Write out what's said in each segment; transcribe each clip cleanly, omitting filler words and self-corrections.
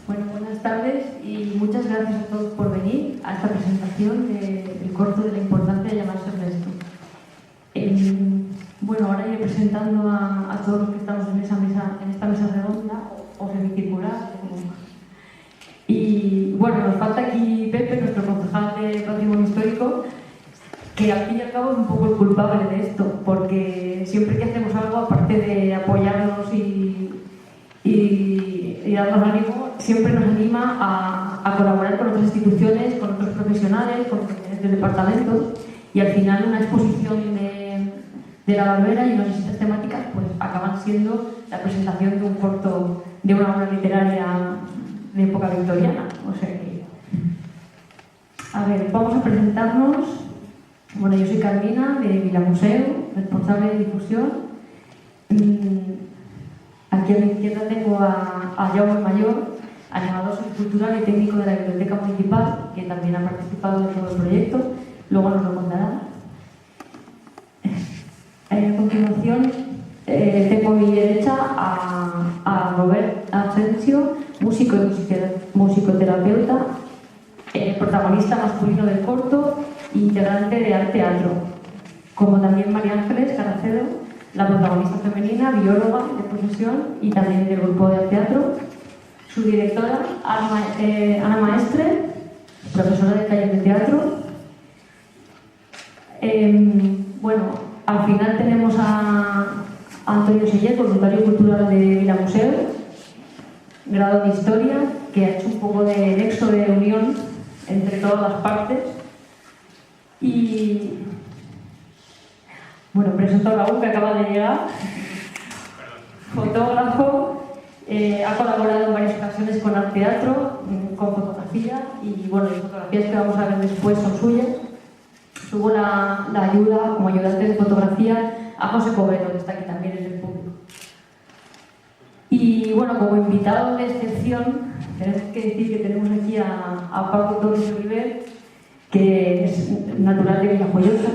Bueno, buenas tardes y muchas gracias a todos por venir a esta presentación del corto de la importancia de llamarse Ernesto. Bueno, ahora iré presentando a todos los que estamos en esta mesa redonda o semicircular. Y bueno, nos falta aquí Pepe, nuestro concejal de Patrimonio Histórico, que al fin y al cabo es un poco el culpable de esto, porque siempre que hacemos algo, aparte de apoyarnos y darnos ánimo, siempre nos anima a colaborar con otras instituciones, con otros profesionales, con diferentes departamentos, y al final una exposición de la Barbera y unas visitas temáticas pues acaban siendo la presentación de un corto de una obra literaria de época victoriana. O sea que, a ver, vamos a presentarnos. Bueno, yo soy Carmina de Vilamuseo, responsable de difusión. Aquí a mi izquierda tengo a Jaume Mayor, animador sociocultural y técnico de la Biblioteca Municipal, que también ha participado en todo el proyecto, luego nos lo contará. A continuación tengo a mi derecha a Robert Asensio, músico y musicoterapeuta, protagonista masculino del corto e integrante de Arte Teatro, como también María Ángeles Caracedo, la protagonista femenina, bióloga de profesión y también del grupo de teatro. Su directora, Ana Maestre, profesora de taller de teatro. Bueno, al final tenemos a Antonio Siller, voluntario cultural de Vilamuseo, grado de Historia, que ha hecho un poco de nexo de unión entre todas las partes. Y bueno, presento a Raúl, que acaba de llegar, fotógrafo, ha colaborado en varias ocasiones con Arte Teatro, con fotografía, y bueno, las fotografías que vamos a ver después son suyas. Tuvo la ayuda, como ayudante de fotografía, a José Covero, que está aquí también en el público. Y bueno, como invitado de excepción, tenemos que decir que tenemos aquí a Pablo Torres Oliver, que es natural de Villajoyosa,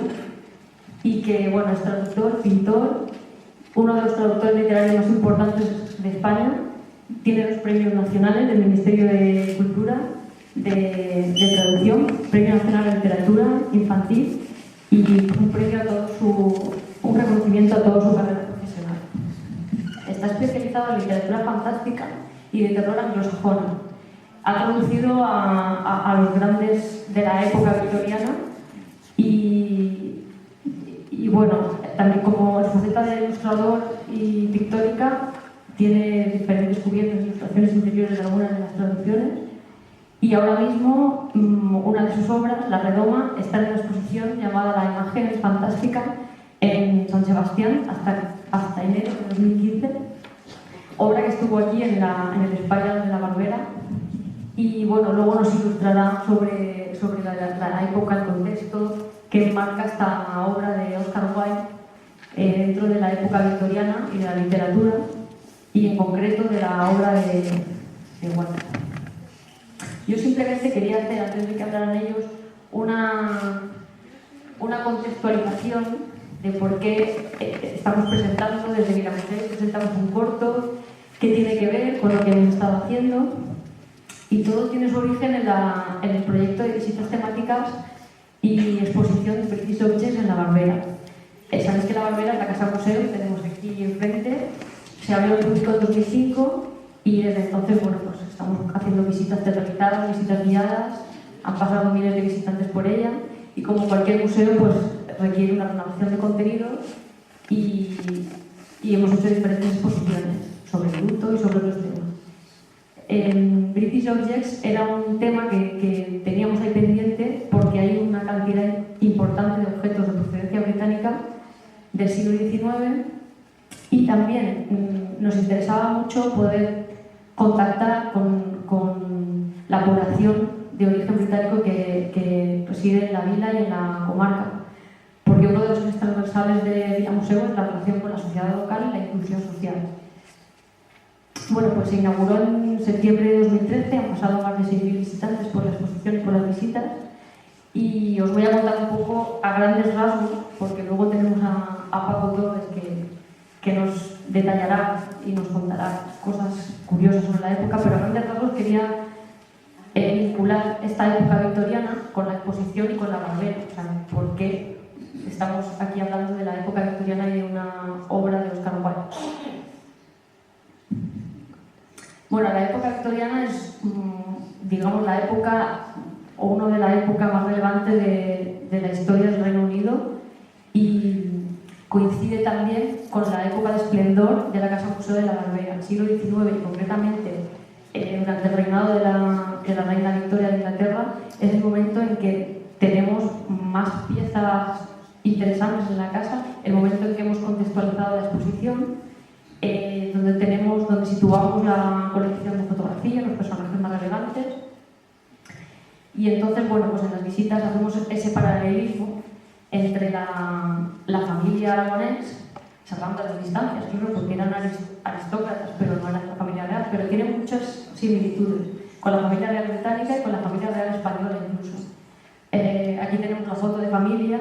y que, bueno, es traductor, pintor, uno de los traductores literarios más importantes de España, tiene 2 premios nacionales del Ministerio de Cultura de traducción, Premio Nacional de Literatura Infantil y un reconocimiento a toda su carrera profesional. Está especializado en literatura fantástica y de terror anglosajona. Ha traducido a los grandes de la época victoriana y bueno, también como su faceta de ilustrador y pictórica, tiene diferentes cubiertos e ilustraciones interiores de algunas de las traducciones. Y ahora mismo una de sus obras, La Redoma, está en una exposición llamada La Imagen es Fantástica en San Sebastián hasta enero de 2015, obra que estuvo allí en el Espalda de la Barbera. Y bueno, luego nos ilustrará sobre la época, el contexto que marca esta obra de Oscar Wilde dentro de la época victoriana y de la literatura, y en concreto de la obra de Wilde. Yo simplemente quería hacer, antes de que hablaran ellos, una contextualización de por qué estamos presentando desde Vilamuseo, presentamos un corto, qué tiene que ver con lo que hemos estado haciendo, y todo tiene su origen en el proyecto de visitas temáticas y exposición de British Objects en la Barbera. Sabéis que la Barbera es la casa museo que tenemos aquí enfrente, se abrió al público en 2005 y desde entonces, bueno, pues estamos haciendo visitas teatralizadas, visitas guiadas, han pasado miles de visitantes por ella, y como cualquier museo, pues requiere una renovación de contenidos y hemos hecho diferentes exposiciones sobre el luto y sobre otros temas. British Objects era un tema que teníamos ahí pendiente porque hay una cantidad importante de objetos de procedencia británica del siglo XIX, y también nos interesaba mucho poder contactar con la población de origen británico que reside en la vila y en la comarca, porque uno de los ejes transversales de Vilamuseo es la relación con la sociedad local y la inclusión social. Bueno, pues se inauguró en septiembre de 2013, han pasado más de 6.000 visitantes por la exposición y por las visitas, y os voy a contar un poco a grandes rasgos, porque luego tenemos a Paco Torres que nos detallará y nos contará cosas curiosas sobre la época, pero a grandes rasgos quería vincular esta época victoriana con la exposición y con la barbera, o sea, por qué estamos aquí hablando de la época victoriana y de una obra de Oscar Wilde. Bueno, la época victoriana es, digamos, la época, o una de las épocas más relevantes de la historia del Reino Unido, y coincide también con la época de esplendor de la Casa Museo de la Barbera, el siglo XIX, y concretamente durante el reinado de la reina Victoria de Inglaterra. Es el momento en que tenemos más piezas interesantes en la casa, el momento en que hemos contextualizado la exposición, donde situamos la colección de fotografías, los personajes más relevantes. Y entonces, bueno, pues en las visitas hacemos ese paralelismo entre la familia aragonés, salvando las distancias, claro, porque eran aristócratas, pero no eran la familia real, pero tienen muchas similitudes con la familia real británica y con la familia real española incluso. Aquí tenemos la foto de familia.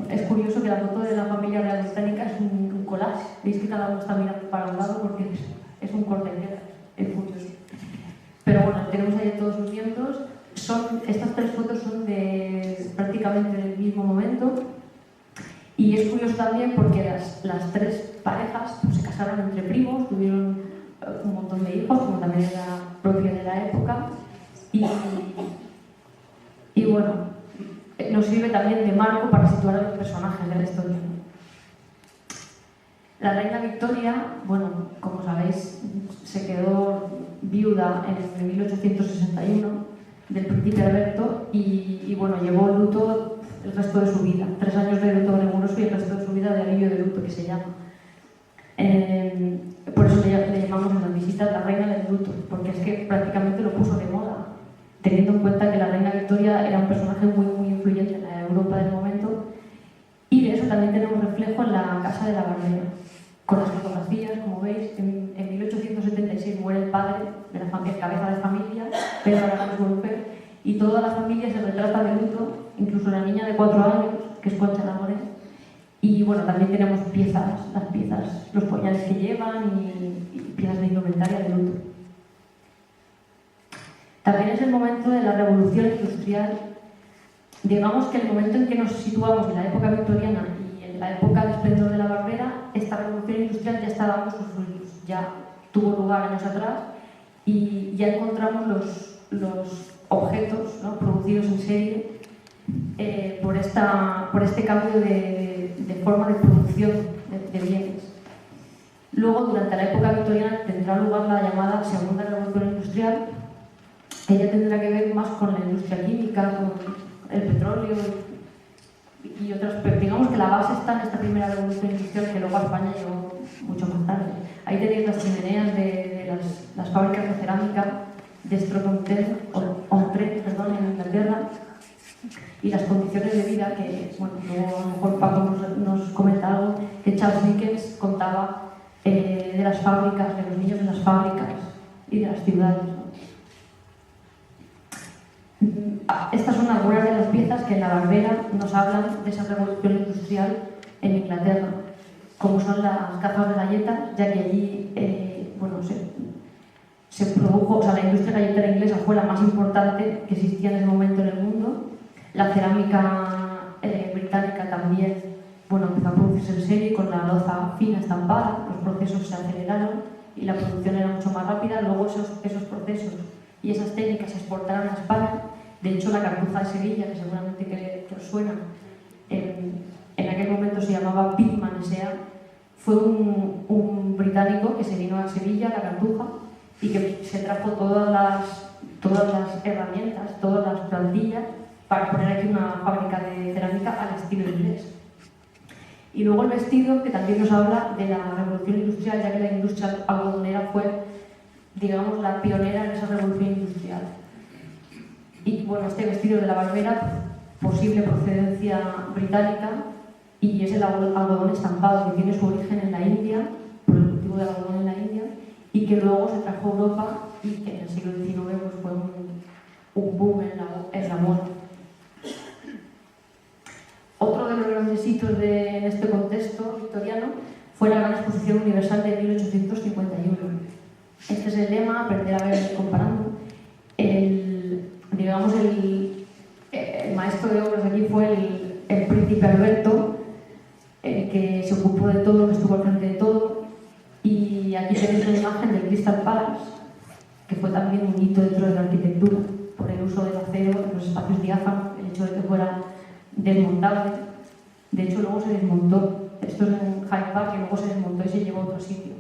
Es curioso que la foto de la familia real británica es un collage. Veis que cada uno está mirando para un lado porque es un corte de piedra. Es curioso. Pero bueno, tenemos ahí todos sus miembros. Estas tres fotos son prácticamente del mismo momento. Y es curioso también porque las tres parejas pues, se casaron entre primos, tuvieron un montón de hijos, como también era propio de la época. Y bueno, nos sirve también de marco para situar a los personajes de la historia. La reina Victoria, bueno, como sabéis, se quedó viuda en 1861 del príncipe Alberto y bueno, llevó luto el resto de su vida. 3 años de luto riguroso y el resto de su vida de alivio de luto, que se llama. Por eso le llamamos en las visitas la reina del luto, porque es que prácticamente lo puso de moda, teniendo en cuenta que la reina Victoria era un personaje muy, muy influyente en la Europa del momento. Y de eso también tenemos reflejo en la Casa de la Barbera, con las fotografías, como veis. En 1876 muere el padre de la familia, cabeza de familia, Pedro Aragonés Volper, y toda la familia se retrata de luto, incluso la niña de 4 años, que es Concha Aragonés. Y bueno, también tenemos las piezas, los collares que llevan y piezas de indumentaria de luto. También es el momento de la revolución industrial. Digamos que el momento en que nos situamos en la época victoriana y en la época de esplendor de la barbera, esta revolución industrial ya está dando sus frutos, ya tuvo lugar años atrás y ya encontramos los objetos, ¿no?, producidos en serie por este cambio de forma de producción de bienes. Luego, durante la época victoriana, tendrá lugar la llamada Segunda Revolución Industrial, que ya tendrá que ver más con la industria química, con el petróleo y otras, pero digamos que la base está en esta primera revolución industrial que luego a España llegó mucho más tarde. Ahí tenéis las chimeneas de las fábricas de cerámica de Stroke-on-Trent, en Inglaterra, y las condiciones de vida que, bueno, luego a lo mejor Paco nos comenta algo que Charles Dickens contaba de las fábricas, de los niños en las fábricas y de las ciudades, ¿no? Estas son algunas de las piezas que en la Barbera nos hablan de esa revolución industrial en Inglaterra, como son las cajas de galletas, ya que allí se produjo, o sea, la industria galletera inglesa fue la más importante que existía en ese momento en el mundo. La cerámica británica también, empezó a producirse en serie con la loza fina estampada, los procesos se aceleraron y la producción era mucho más rápida. Luego esos procesos y esas técnicas se exportaron a España. De hecho, la cartuja de Sevilla, que seguramente que os suena, en aquel momento se llamaba Pitman S.A., fue un británico que se vino a Sevilla, a la cartuja, y que se trajo todas las herramientas, todas las plantillas, para poner aquí una fábrica de cerámica al estilo inglés. Y luego el vestido, que también nos habla de la revolución industrial, ya que la industria algodonera fue, digamos, la pionera en esa revolución industrial. Y bueno, este vestido de la Barbera, posible procedencia británica, y es el algodón estampado, que tiene su origen en la India, por el cultivo del algodón en la India, y que luego se trajo a Europa y que en el siglo XIX pues, fue un boom en la moda. Otro de los grandes hitos en este contexto victoriano fue la Gran Exposición Universal de 1851. Este es el lema, aprender a ver comparando. El maestro de obras aquí fue el príncipe Alberto, el que se ocupó de todo, que estuvo al frente de todo. Y aquí tenéis una imagen del Crystal Palace, que fue también un hito dentro de la arquitectura, por el uso del acero en los espacios diáfanos, el hecho de que fuera desmontable. De hecho, luego se desmontó. Esto es en Hyde Park, y luego se desmontó y se llevó a otro sitio.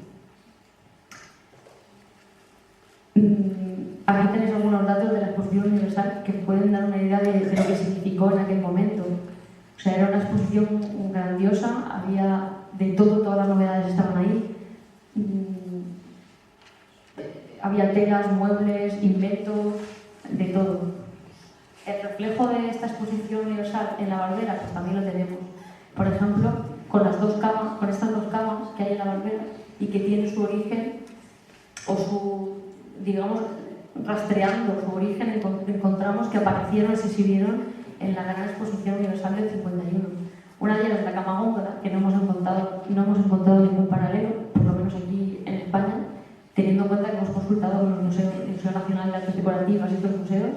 Aquí tenéis algunos datos de la Exposición Universal que pueden dar una idea de lo que significó en aquel momento. O sea, era una exposición grandiosa, había de todo, todas las novedades estaban ahí. Había telas, muebles, inventos, de todo. El reflejo de esta Exposición Universal en la Barbera, pues también lo tenemos. Por ejemplo, con estas dos camas que hay en la Barbera y que tienen su origen, o su, digamos, rastreando su origen, encontramos que aparecieron y se exhibieron en la Gran Exposición Universal del 51. Una de ellas es la cama góndola, que no hemos encontrado ningún paralelo, por lo menos aquí en España, teniendo en cuenta que hemos consultado con el Museo Nacional de Artes Decorativas y otros museos.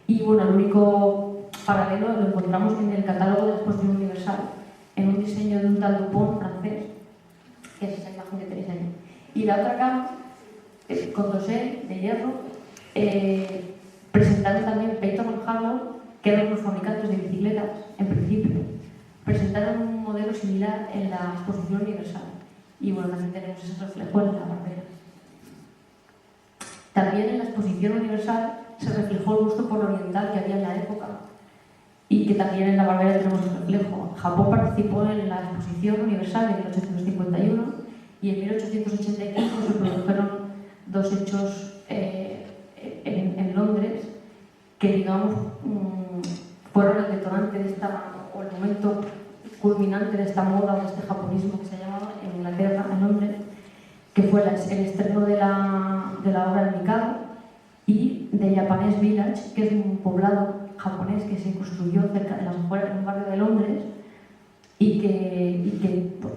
Y bueno, el único paralelo lo encontramos en el catálogo de la Exposición Universal, en un diseño de un tal Dupont francés, que es esa imagen que tenéis ahí. Y la otra cama, con dosé de hierro, presentaron también Peyton y Harlow, que eran los fabricantes de bicicletas, en principio. Presentaron un modelo similar en la Exposición Universal. Y bueno, también tenemos ese reflejo en la Barbera. También en la Exposición Universal se reflejó el gusto por lo oriental que había en la época, y que también en la Barbera tenemos el reflejo. Japón participó en la Exposición Universal en 1851 y en 1885 se produjeron dos hechos en Londres que, digamos, fueron el detonante de o el momento culminante de esta moda o de este japonismo que se llamaba en Inglaterra, en Londres, que fue el estreno de la obra El Mikado y de Japanese Village, que es un poblado japonés que se construyó cerca de las afueras, en un barrio de Londres, y que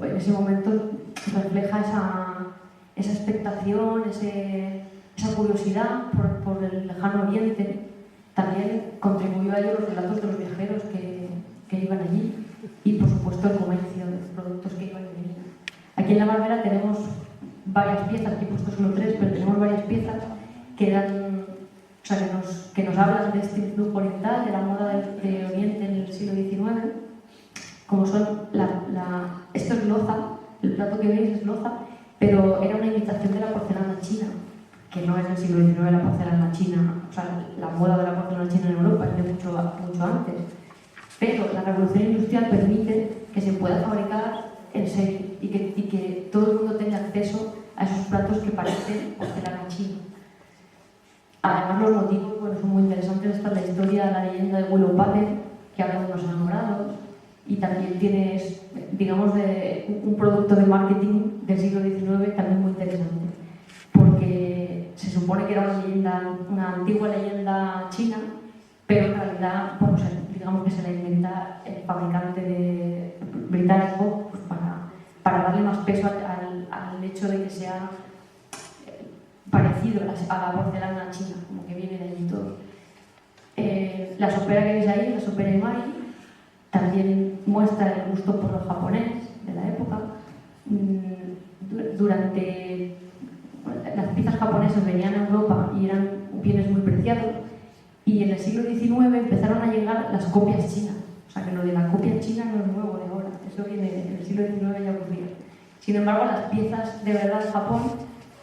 en ese momento refleja esa expectación, esa curiosidad por el lejano oriente. También contribuyó a ello los relatos de los viajeros que iban allí y, por supuesto, el comercio de los productos que iban y venían. Aquí en la Barbera tenemos varias piezas, aquí he puesto solo tres, pero tenemos varias piezas que nos hablan de este influjo oriental, de la moda de Oriente en el siglo XIX, como son esto es loza, el plato que veis es loza, pero era una imitación de la porcelana china, que no es del siglo XIX la porcelana china, o sea, la moda de la porcelana china en Europa es de mucho antes. Pero la revolución industrial permite que se pueda fabricar en serie y que todo el mundo tenga acceso a esos platos que parecen porcelana china. Además, los motivos son muy interesantes. Esta es la historia, la leyenda de Willow Pattern, que habla de los enamorados, y también tienes, digamos, un producto de marketing del siglo XIX también muy interesante, porque se supone que era una antigua leyenda china, pero en realidad, digamos que se la inventa el fabricante británico, pues, para darle más peso al hecho de que sea parecido a la porcelana china, como que viene de allí todo. La sopera que veis ahí, la sopera Imari, también muestra el gusto por los japoneses de la época. Las piezas japonesas venían a Europa y eran bienes muy preciados, y en el siglo XIX empezaron a llegar las copias chinas. O sea, que lo de la copia china no es nuevo de ahora, eso viene en el siglo XIX, ya ocurría. Sin embargo, las piezas de verdad de Japón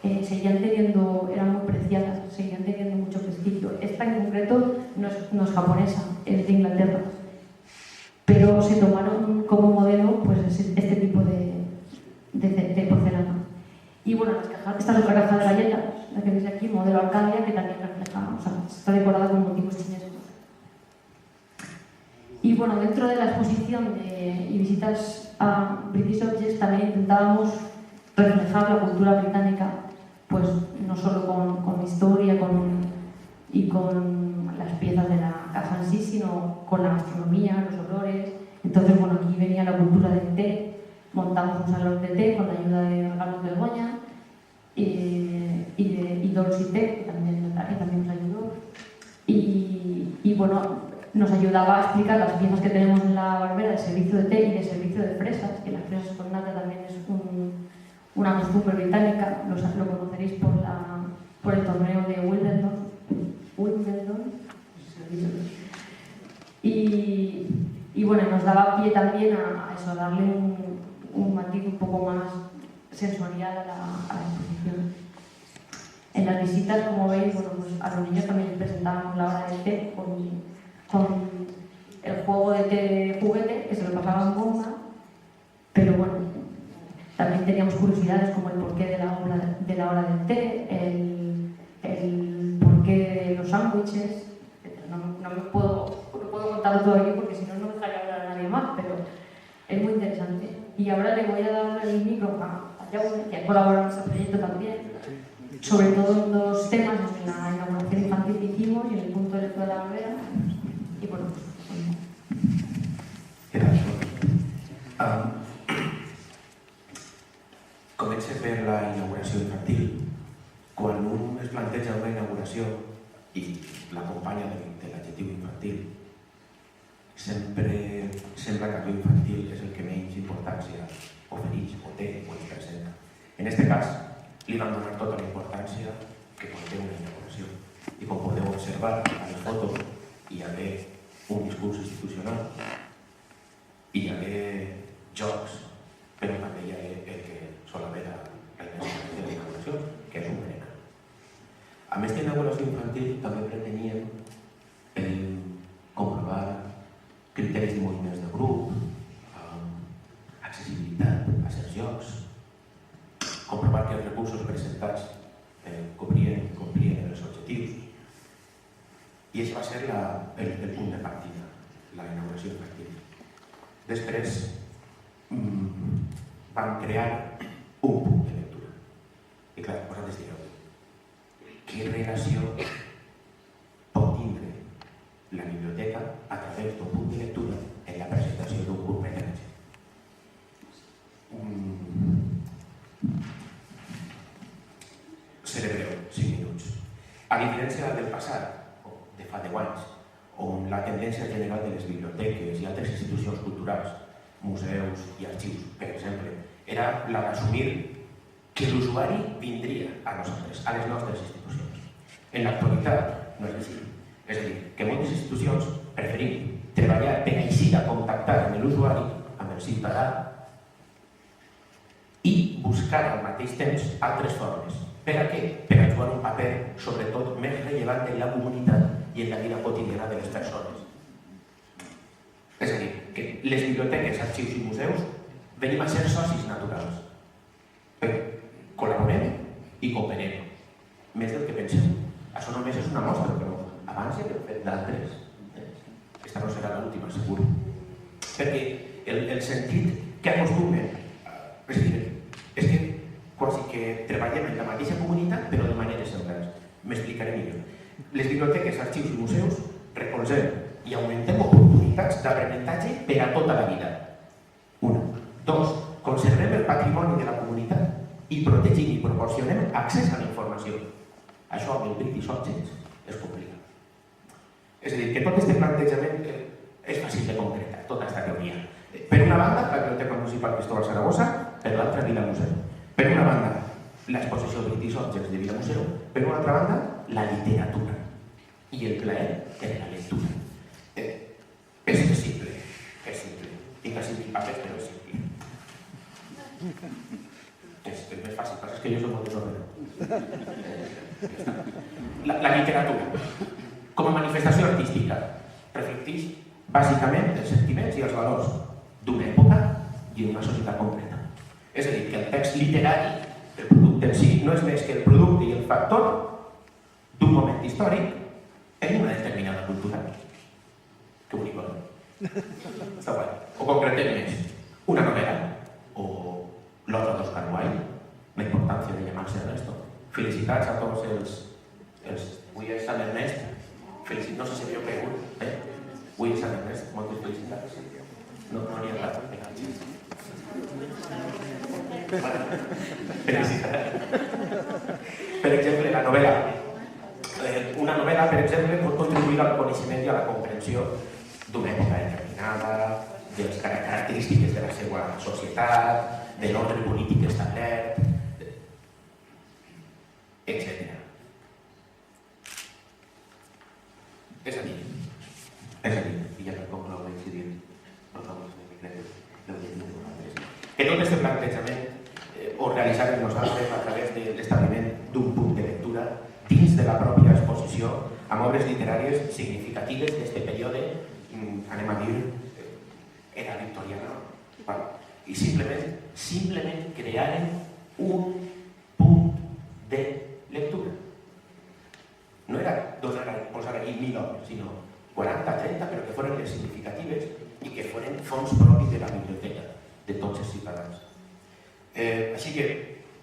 eran muy preciadas, seguían teniendo mucho prestigio. Esta en concreto no es japonesa, es de Inglaterra, pero se tomaron como modelo pues este tipo de porcelana. Y bueno, esta es otra caja de galletas, la que veis aquí, modelo Arcadia, que también refleja, o sea, está decorada con motivos chinescos. Y bueno, dentro de la exposición y visitas a British Objects también intentábamos reflejar la cultura británica, pues no solo con historia y con las piezas de la casa en sí, sino con la gastronomía, los olores. Entonces, bueno, aquí venía la cultura del té, montamos un salón de té con la ayuda de Carlos Begoña y Dolce Té, que también nos ayudó. Y bueno, nos ayudaba a explicar las piezas que tenemos en la barbera de servicio de té y de servicio de fresas, que las fresas con nata también es una costumbre británica, lo conoceréis por el torneo de Wimbledon. Y bueno, nos daba pie también a eso, a darle un matiz un poco más sensorial a la exposición. En las visitas, como veis, bueno, pues a los niños también les presentábamos la hora del té con el juego de té de juguete, que se lo pasaban bomba, pero bueno, también teníamos curiosidades como el porqué de la hora del té, el porqué de los sándwiches. No puedo contarlo todo aquí porque si no, no dejaría hablar a nadie más, pero es muy interesante. Y ahora le voy a dar el micro a Jaume, que ha colaborado en este proyecto también, sobre todo en dos temas, en la inauguración infantil que hicimos y en el punto de lectura de la barbera. Y bueno, Gràcies. Comença per la inauguració infantil. Quan un es planteja una inauguració i l'acompanya de l'adjectiu infantil, sempre sembla que l'infantil és el que menys importància ofereix o té o ens presenta. En aquest cas, li van donar tota la importància que conté una inauguració. I com podeu observar a les fotos, hi ha un discurs institucional, hi ha jocs, però també hi ha el que sol haver a la inauguració, que és un berenar. Amb aquesta inauguració infantil també preteníem comprovar criteris de moviments de grup, accessibilitat a certs llocs, comprovar que els recursos presentats complien els objectius. I això va ser el punt de partida, la inauguració infantil. Després vam crear un punt de lectura. I clar, vosaltres direu, què relació pot tindre la biblioteca a través d'un punt de lectura en la presentació d'un curtmetratge? Seré breu, 5 minuts. A diferència del passat, de fa 10 anys, on la tendència general de les biblioteques i altres institucions culturals, museus i arxius, per exemple, era la d'assumir que l'usuari vindria a nosaltres, a les nostres institucions. En l'actualitat no és així. És a dir, que moltes institucions preferim treballar per així de contactar amb l'usuari, amb el ciutadà, i buscar al mateix temps altres formes. Per a què? Per a jugar un paper, sobretot, més rellevant en la comunitat i en la vida quotidiana de les persones. És a dir, que les biblioteques, arxius i museus venim a ser socis naturals. Col·laborem i cooperem. Més del que pensem. Això només és una mostra, però abans ja hem fet d'altres. Aquesta no serà l'última, segur. Perquè el sentit que acostumen, és a dir, és que quasi que treballem en la mateixa comunitat, però de maneres semblants. M'explicaré millor. Les biblioteques, arxius i museus recolzem i augmentem oportunitats d'aprenentatge per a tota la vida. 1. 2. Conservem el patrimoni de la comunitat i protegim i proporcionem accés a la informació. Això amb el British Objects es complica. És a dir, que tot aquest plantejament és fàcil de concretar, tota aquesta teoria. Per una banda, la Biblioteca Municipal Cristóbal Saragossa, per l'altra, Vila Museu. Per una banda, l'exposició British Objects de Vila Museu, per una altra banda, la literatura i el plaer de la lectura. És simple, és simple. Tinc quasi 1000 papers, però és simple. És més fàcil, passa que jo soc molt desordenat. La literatura, com a manifestació artística, reflecteix bàsicament els sentiments i els valors d'una època i d'una societat concreta. És a dir, que el text literari, el producte en si, no és més que el producte i el factor d'un moment històric en una determinada cultura. Que bonic, no? Està guai. O concretem més, una novel·la, o l'obra d'Oscar Wilde, la importància de llamar-se Ernesto. Felicitats a tots els... Avui és Sant Ernest. No sé si havíeu cregut, Avui és Sant Ernest. Moltes felicitats. No n'hi ha cap. Per exemple, la novel·la. Una novel·la, per exemple, pot contribuir al coneixement i a la comprensió d'una època determinada, de les característiques de la seva societat, de l'ordre polític establert, etc. És a dir, i ja per concloure, si dir, que tot aquest plantejament ho realitzarem nosaltres a través de l'establiment d'un punt de lectura dins de la pròpia exposició amb obres literàries significatives d'aquest període, anem a dir, era victoriana, i simplement crearen un punt de lectura. No era posar aquí 1.000 obres, sinó 40, 30, però que foren les significatives i que foren fons propis de la biblioteca de tots els ciutadans. Així que,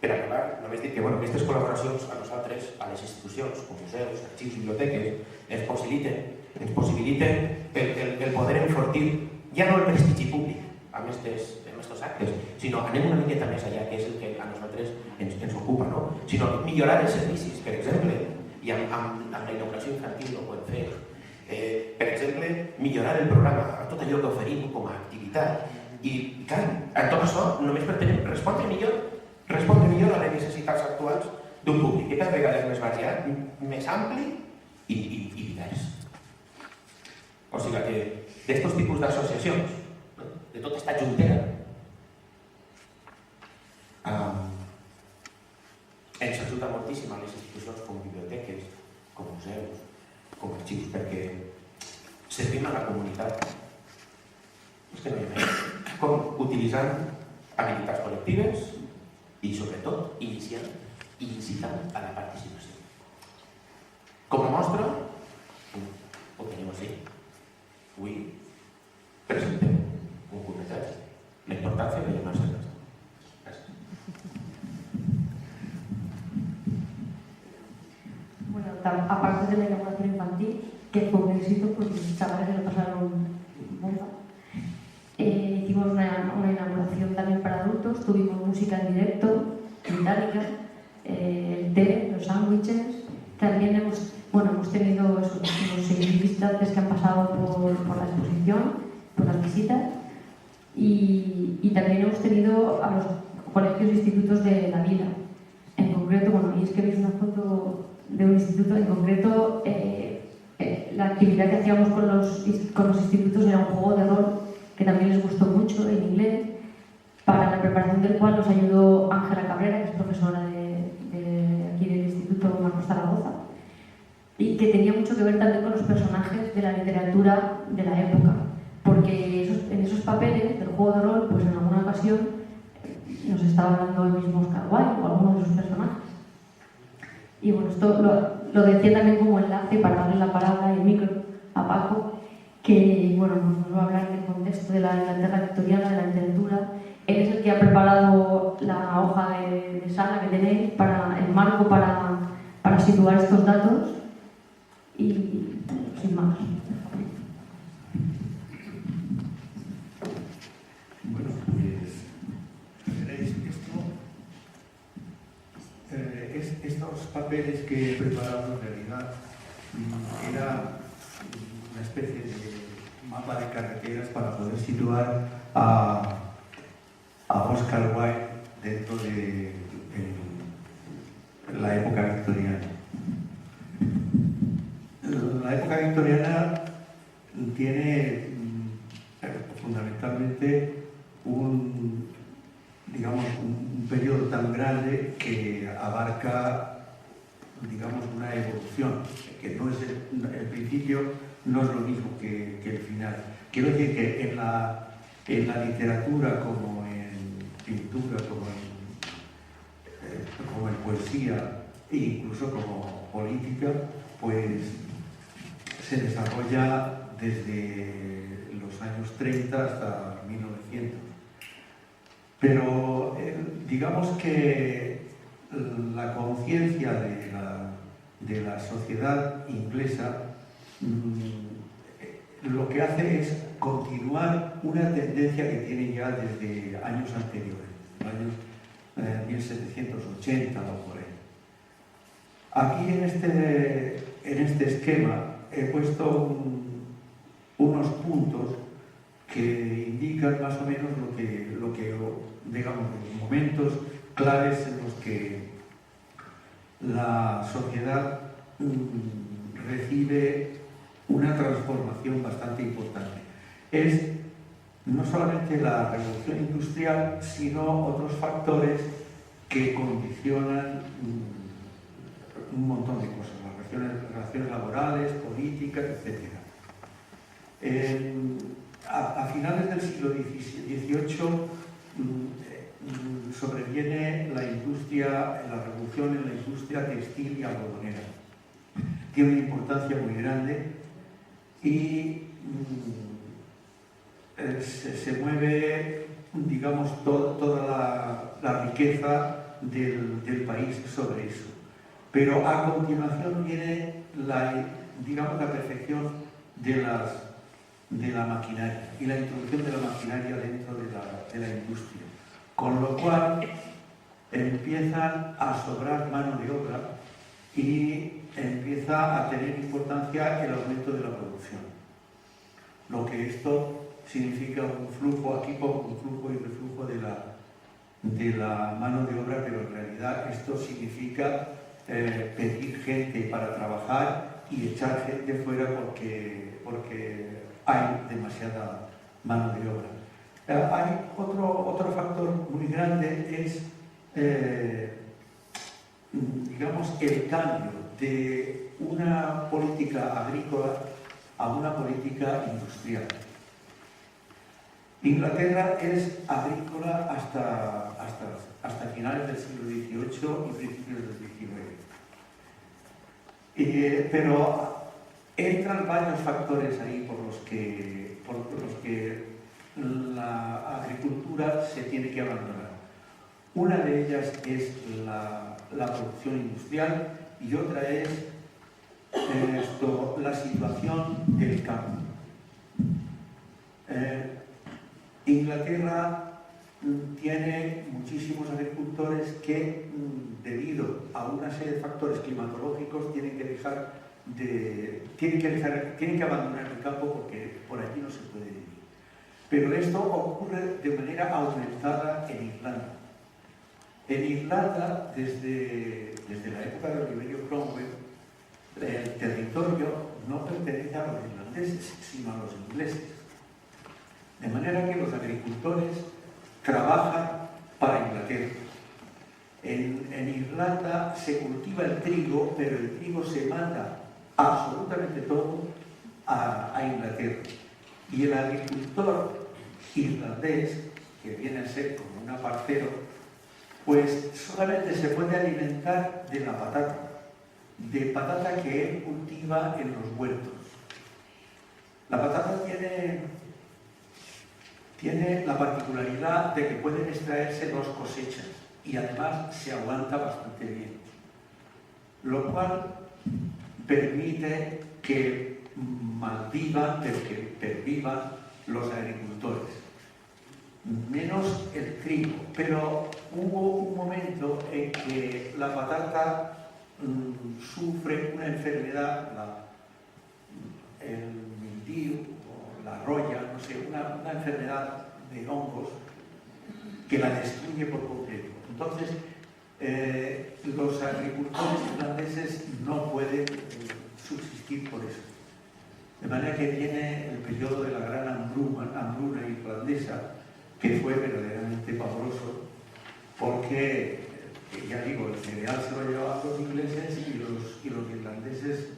per acabar, només dic que aquestes col·laboracions a nosaltres, a les institucions, com museus, arxius, biblioteques, ens possibiliten el poder enfortir ja no el prestigi públic amb aquests actes, sinó anem una miqueta més allà, que és el que a nosaltres ens ocupa, no? Sinó millorar els servicis, per exemple, i amb la inauguració infantil ho podem fer. Per exemple, millorar el programa, tot allò que oferim com a activitat. I, clar, en tot això només pretenem respondre millor a les necessitats actuals d'un públic, que cada vegada és més variat, més ampli i divers. O sigui que d'aquests tipus d'associacions, de tota aquesta juntera, ens ajuda moltíssim a les institucions com biblioteques, com museus, com arxius, perquè servim a la comunitat. És que no hi ha més. Com utilitzant habilitats col·lectives i, sobretot, incitant a la participació. Com a mostra, ho teniu així. Avui presentem un curtmetratge, la importància de llamar-se a casa. Gràcies. Bueno, aparte de la inauguración infantil, que fue un éxito porque los chavales se lo pasaron bomba. Hicimos una inauguración también para adultos, tuvimos música en directo, británica, el té, los sándwiches. También hemos tenido unos 6 visitantes que han pasado por la exposición, por las visitas, y también hemos tenido a los colegios e institutos de la vila. En concreto, y es que veis una foto de un instituto, en concreto la actividad que hacíamos con los institutos era un juego de rol que también les gustó mucho en inglés, para la preparación del cual nos ayudó Ángela Cabrera, que es profesora de aquí del Instituto Marcos Zaragoza, y que tenía mucho que ver también con los personajes de la literatura de la época, porque en esos papeles del juego de rol, pues en alguna ocasión nos estaba hablando el mismo Oscar Wilde o alguno de sus personajes. Y bueno, esto lo decía también como enlace para darle la palabra y el micro a Paco, que nos va a hablar del contexto de la Inglaterra victoriana, de la literatura. Él es el que ha preparado la hoja de sala que tenéis, el marco para situar estos datos, y sin más. Bueno, pues veréis estos papeles que he preparado en realidad era una especie de mapa de carreteras para poder situar a Oscar Wilde dentro de la época victoriana. La época victoriana tiene fundamentalmente un periodo tan grande que abarca, una evolución, que no es el principio no es lo mismo que el final. Quiero decir que en la literatura, como en pintura, como en poesía e incluso como política, pues se desarrolla desde los años 30 hasta 1900. Pero digamos que la conciencia de la sociedad inglesa lo que hace es continuar una tendencia que tiene ya desde años anteriores, años 1780 o por ahí. Aquí en este esquema he puesto unos puntos que indican más o menos lo que digamos, los momentos claves en los que la sociedad recibe una transformación bastante importante. Es no solamente la revolución industrial, sino otros factores que condicionan un montón de cosas, las relaciones laborales, políticas, etc. A finales del siglo XVIII sobreviene la revolución en la industria textil y algodonera. Tiene una importancia muy grande y se mueve, digamos, toda la riqueza del país sobre eso. Pero a continuación viene la perfección de la maquinaria y la introducción de la maquinaria dentro de la industria, con lo cual empiezan a sobrar mano de obra y empieza a tener importancia el aumento de la producción. Lo que esto significa un flujo, aquí pongo un flujo y reflujo de la mano de obra, pero en realidad esto significa pedir gente para trabajar y echar gente fuera porque hay demasiada mano de obra. Hay otro factor muy grande, es digamos el cambio de una política agrícola a una política industrial. Inglaterra es agrícola hasta finales del siglo XVIII y principios del XIX. Pero entran varios factores ahí por los que la agricultura se tiene que abandonar. Una de ellas es la producción industrial y otra es la situación del campo. Inglaterra tiene muchísimos agricultores que, debido a una serie de factores climatológicos, tienen que abandonar el campo porque por allí no se puede vivir. Pero esto ocurre de manera aumentada en Irlanda. En Irlanda, desde la época de Oliverio Cromwell, el territorio no pertenece a los irlandeses, sino a los ingleses. De manera que los agricultores trabajan para Inglaterra. En Irlanda se cultiva el trigo, pero el trigo se manda absolutamente todo a Inglaterra. Y el agricultor irlandés, que viene a ser como un aparcero, pues solamente se puede alimentar de la de patata que él cultiva en los huertos. La patata tiene la particularidad de que pueden extraerse 2 cosechas y además se aguanta bastante bien, lo cual permite que pervivan los agricultores, menos el trigo. Pero hubo un momento en que la patata sufre una enfermedad, el mildiu o la roya, no sé, una enfermedad de hongos que la destruye por completo. Entonces, los agricultores irlandeses no pueden subsistir por eso. De manera que viene el periodo de la gran hambruna irlandesa, que fue verdaderamente pavoroso, porque, ya digo, el cereal se lo llevaban los ingleses y los irlandeses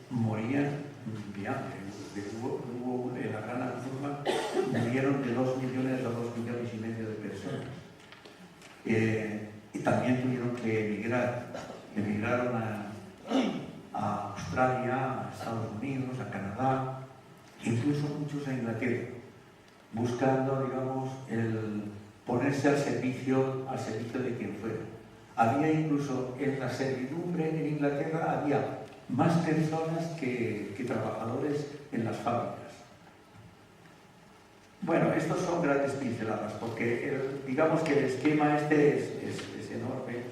morían de hambre. En la gran hambruna murieron de 2 millones a 2 millones y medio de personas. Y también tuvieron que emigrar. Emigraron a Australia, a Estados Unidos, a Canadá, incluso muchos a Inglaterra, buscando, digamos, el ponerse al servicio de quien fuera. Había incluso en la servidumbre en Inglaterra había más personas que trabajadores en las fábricas. Bueno, estos son grandes pinceladas, porque digamos que el esquema este es enorme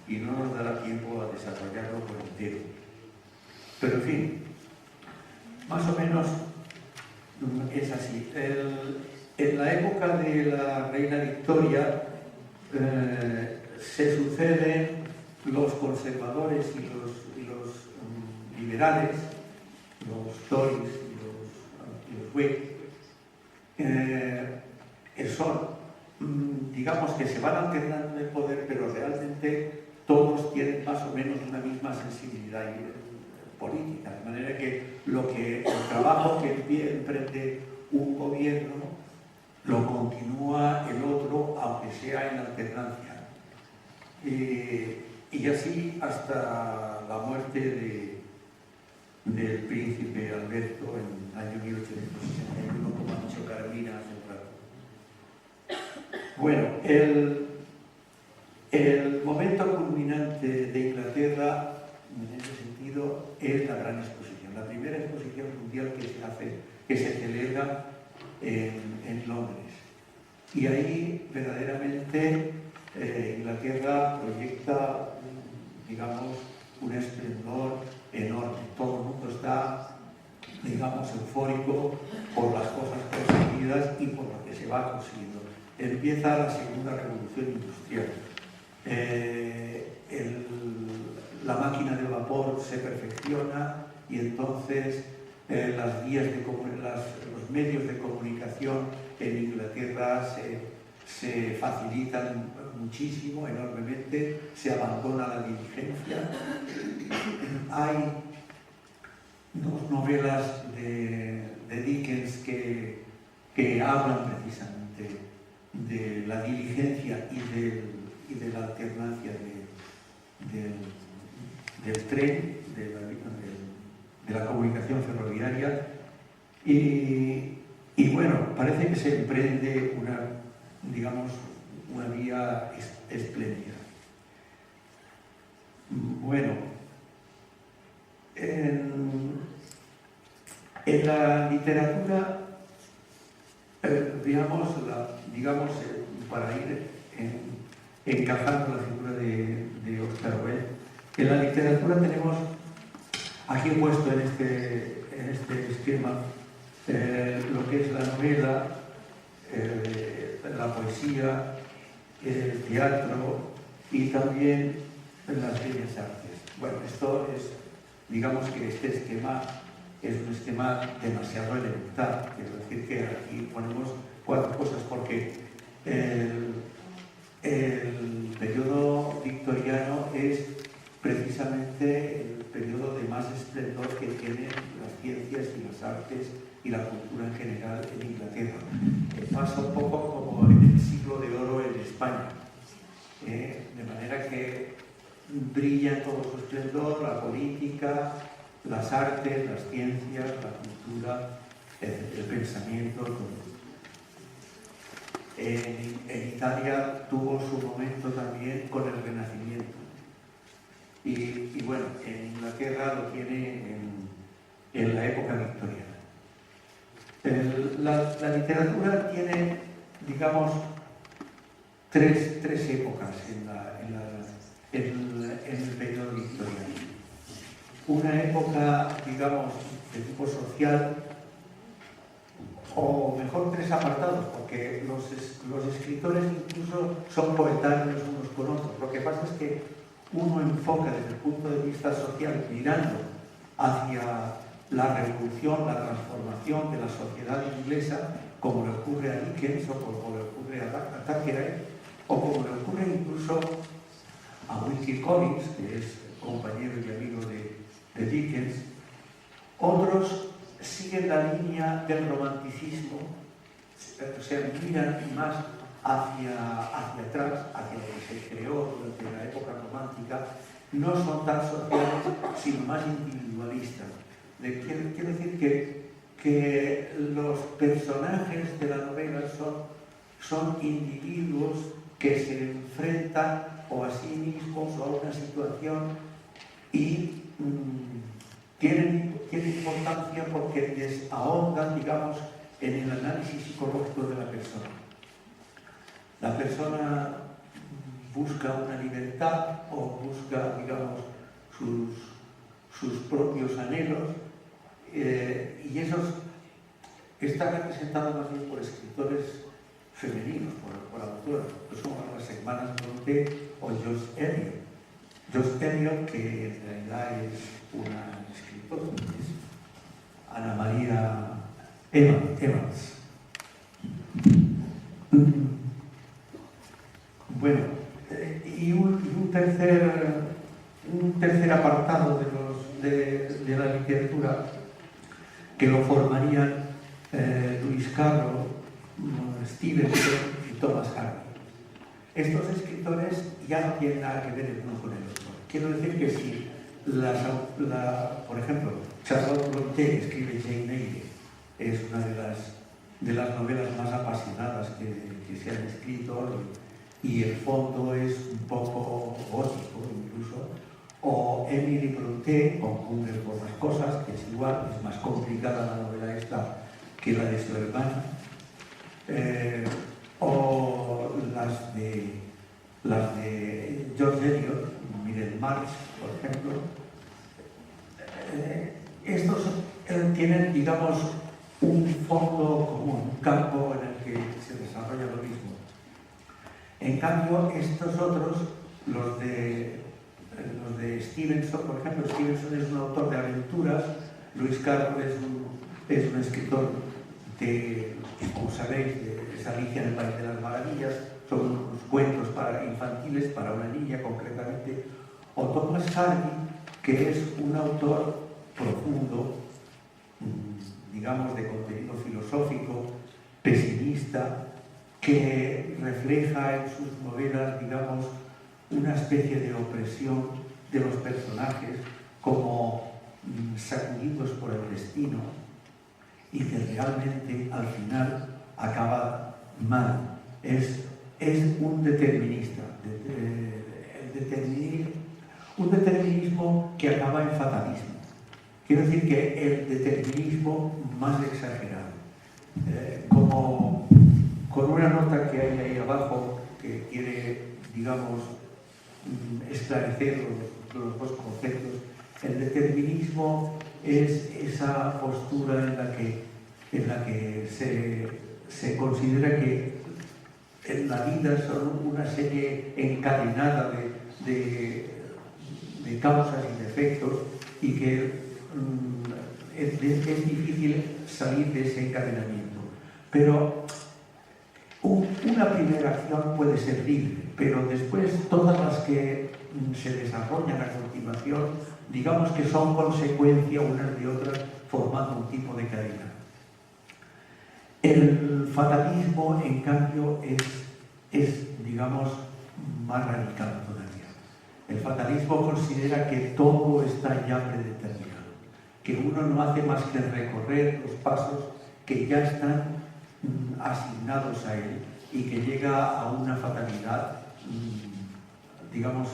y no nos dará tiempo a desarrollarlo por entero. Pero en fin, más o menos es así. En la época de la reina Victoria se suceden los conservadores y los liberales, los Tories y los Whig, son, digamos que se van alternando en el poder, pero realmente todos tienen más o menos una misma sensibilidad política, de manera que el trabajo que emprende un gobierno lo continúa el otro, aunque sea en alternancia. Y así hasta la muerte del príncipe Alberto en el año 1861, como ha dicho Carolina hace un rato. Bueno, el momento culminante de Inglaterra, en ese sentido, es la Gran Exposición, la primera exposición mundial que se celebra en Londres. Y ahí, verdaderamente, Inglaterra proyecta, digamos, un esplendor enorme. Todo el mundo está, digamos, eufórico por las cosas conseguidas y por lo que se va consiguiendo. Empieza la segunda revolución industrial. La máquina de vapor se perfecciona y entonces los medios de comunicación en Inglaterra se facilitan muchísimo, enormemente, se abandona la diligencia. Hay dos novelas de Dickens que hablan precisamente de la diligencia y de la alternancia del tren, de la comunicación ferroviaria. Y bueno, parece que se emprende una vía espléndida. Bueno, en la literatura, para ir encajando la figura de Oscar Wilde, en la literatura tenemos, aquí he puesto en este esquema, lo que es la novela, la poesía, el teatro y también las bellas artes. Bueno, esto es, digamos que este esquema es un esquema demasiado elemental. Quiero decir que aquí ponemos 4 cosas, porque el periodo victoriano es precisamente el periodo de más esplendor que tienen las ciencias y las artes y la cultura en general en Inglaterra. Pasa un poco como en el siglo de oro en España, de manera que brilla todo su esplendor, la política, las artes, las ciencias, la cultura, el pensamiento, todo. En Italia tuvo su momento también con el Renacimiento. Y bueno, en Inglaterra lo tiene en la época victoriana. La literatura tiene, digamos, tres épocas en el periodo victoriano. Una época, digamos, de tipo social, o mejor 3 apartados, porque los escritores incluso son coetáneos unos con otros. Lo que pasa es que uno enfoca desde el punto de vista social, mirando hacia la revolución, la transformación de la sociedad inglesa, como le ocurre a Dickens, o como le ocurre a Thackeray, o como le ocurre incluso a Wilkie Collins, que es compañero y amigo de Dickens. Otros siguen la línea del romanticismo, o sea, miran más hacia atrás, hacia lo que se creó durante la época romántica. No son tan sociales, sino más individualistas. Quiero decir que los personajes de la novela son individuos que se enfrentan o a sí mismos o a una situación y tienen importancia porque les ahondan, digamos, en el análisis psicológico de la persona. La persona busca una libertad o busca, digamos, sus propios anhelos, y esos están representados más bien por escritores femeninos, por autoras, que son las hermanas Bronte o George Eliot. George Eliot, que en realidad es una escritora, es Ana María Evans. Bueno, y un tercer apartado de la literatura que lo formarían Lewis Carroll, Stevenson y Thomas Hardy. Estos escritores ya no tienen nada que ver el uno con el otro. Quiero decir que si, por ejemplo, Charlotte Brontë escribe Jane Eyre, es una de las novelas más apasionadas que se han escrito, y el fondo es un poco gótico incluso, o Emily Brontë con Hunger por las cosas, que es igual, es más complicada la novela esta que la de su hermana, o las de George Eliot, Middlemarch, por ejemplo. Estos tienen, digamos, un fondo común, un campo en el que se desarrolla lo mismo. En cambio, estos otros, los de Stevenson, por ejemplo, Stevenson es un autor de aventuras, Lewis Carroll es un escritor como sabéis, es Alicia en el País de las Maravillas, son unos cuentos infantiles para una niña concretamente, o Thomas Hardy, que es un autor profundo, digamos, de contenido filosófico, pesimista, que refleja en sus novelas, digamos, una especie de opresión de los personajes como sacudidos por el destino, y que realmente al final acaba mal. Es un determinista, un determinismo que acaba en fatalismo. Quiero decir que el determinismo más exagerado, como con una nota que hay ahí abajo que quiere, digamos, esclarecer los dos conceptos. El determinismo es esa postura en la que se considera que en la vida son una serie encadenada de causas y de efectos, y que es difícil salir de ese encadenamiento. Pero una primera acción puede ser libre, pero después todas las que se desarrollan a continuación, digamos que son consecuencia unas de otras, formando un tipo de cadena. El fatalismo, en cambio, es, digamos, más radical todavía. El fatalismo considera que todo está ya predeterminado, que uno no hace más que recorrer los pasos que ya están asignados a él, y que llega a una fatalidad, digamos,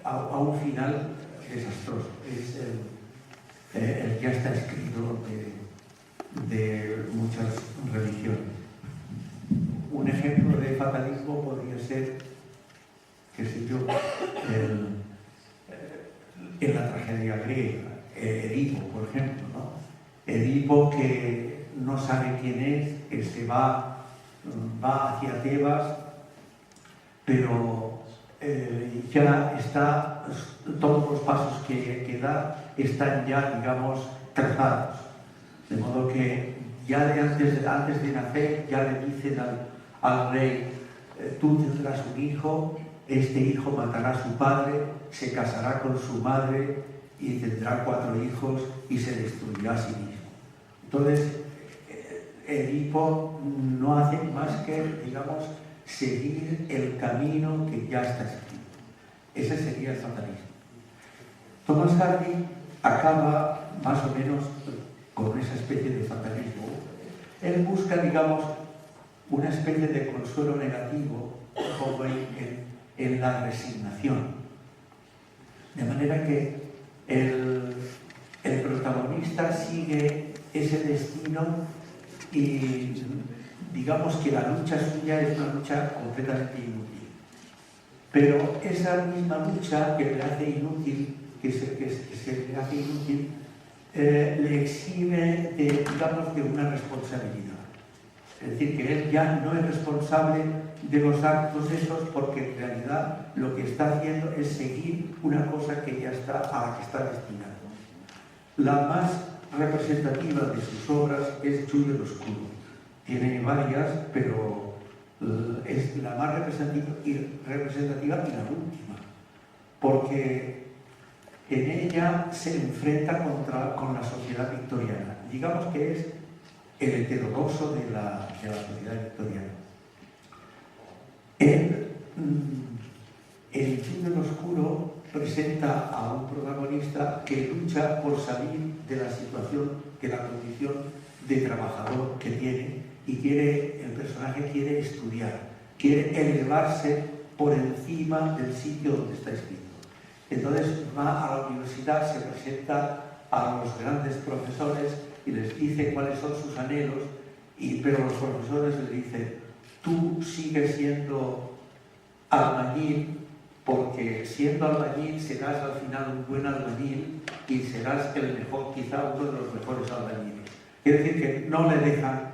a un final desastroso. Es el que ya está escrito de muchas religiones. Un ejemplo de fatalismo podría ser, qué sé yo, en la tragedia griega, Edipo, por ejemplo, ¿no? Edipo, que no sabe quién es, que se va hacia Tebas, pero ya está, todos los pasos que da están ya, digamos, trazados. De modo que ya antes de nacer ya le dicen al rey: tú tendrás un hijo, este hijo matará a su padre, se casará con su madre y tendrá 4 hijos y se destruirá a sí mismo. Entonces, Edipo no hace más que, digamos, seguir el camino que ya está escrito. Ese sería el fatalismo. Thomas Hardy acaba más o menos con esa especie de fatalismo. Él busca, digamos, una especie de consuelo negativo, como en la resignación. De manera que el protagonista sigue ese destino y digamos que la lucha suya es una lucha completamente inútil. Pero esa misma lucha que le hace inútil, le hace inútil, le exime digamos, de una responsabilidad. Es decir, que él ya no es responsable de los actos esos porque en realidad lo que está haciendo es seguir una cosa que ya está, a la que está destinado. La más representativa de sus obras es Jules de Lescure. Tiene varias, pero es la más representativa y la última, porque en ella se enfrenta con la sociedad victoriana. Digamos que es el heterodoxo de la sociedad victoriana. El Jules de Lescure presenta a un protagonista que lucha por salir de la situación, de la condición de trabajador que tiene, y el personaje quiere estudiar, quiere elevarse por encima del sitio donde está escrito. Entonces va a la universidad, se presenta a los grandes profesores y les dice cuáles son sus anhelos, pero los profesores le dicen: tú sigues siendo albañil, porque siendo albañil serás al final un buen albañil y serás el mejor, quizá uno de los mejores albañiles. Quiere decir que no le dejan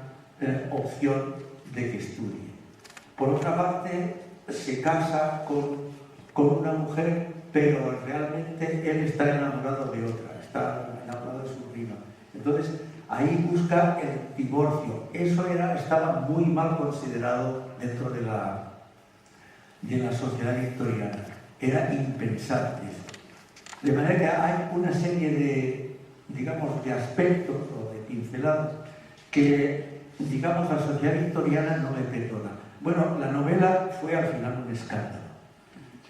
opción de que estudie. Por otra parte, se casa con una mujer, pero realmente él está enamorado de otra, está enamorado de su prima. Entonces, ahí busca el divorcio. Eso estaba muy mal considerado dentro de la sociedad victoriana. Era impensable. De manera que hay una serie de aspectos o de pinceladas que, digamos, la sociedad victoriana no le perdona. Bueno, la novela fue al final un escándalo.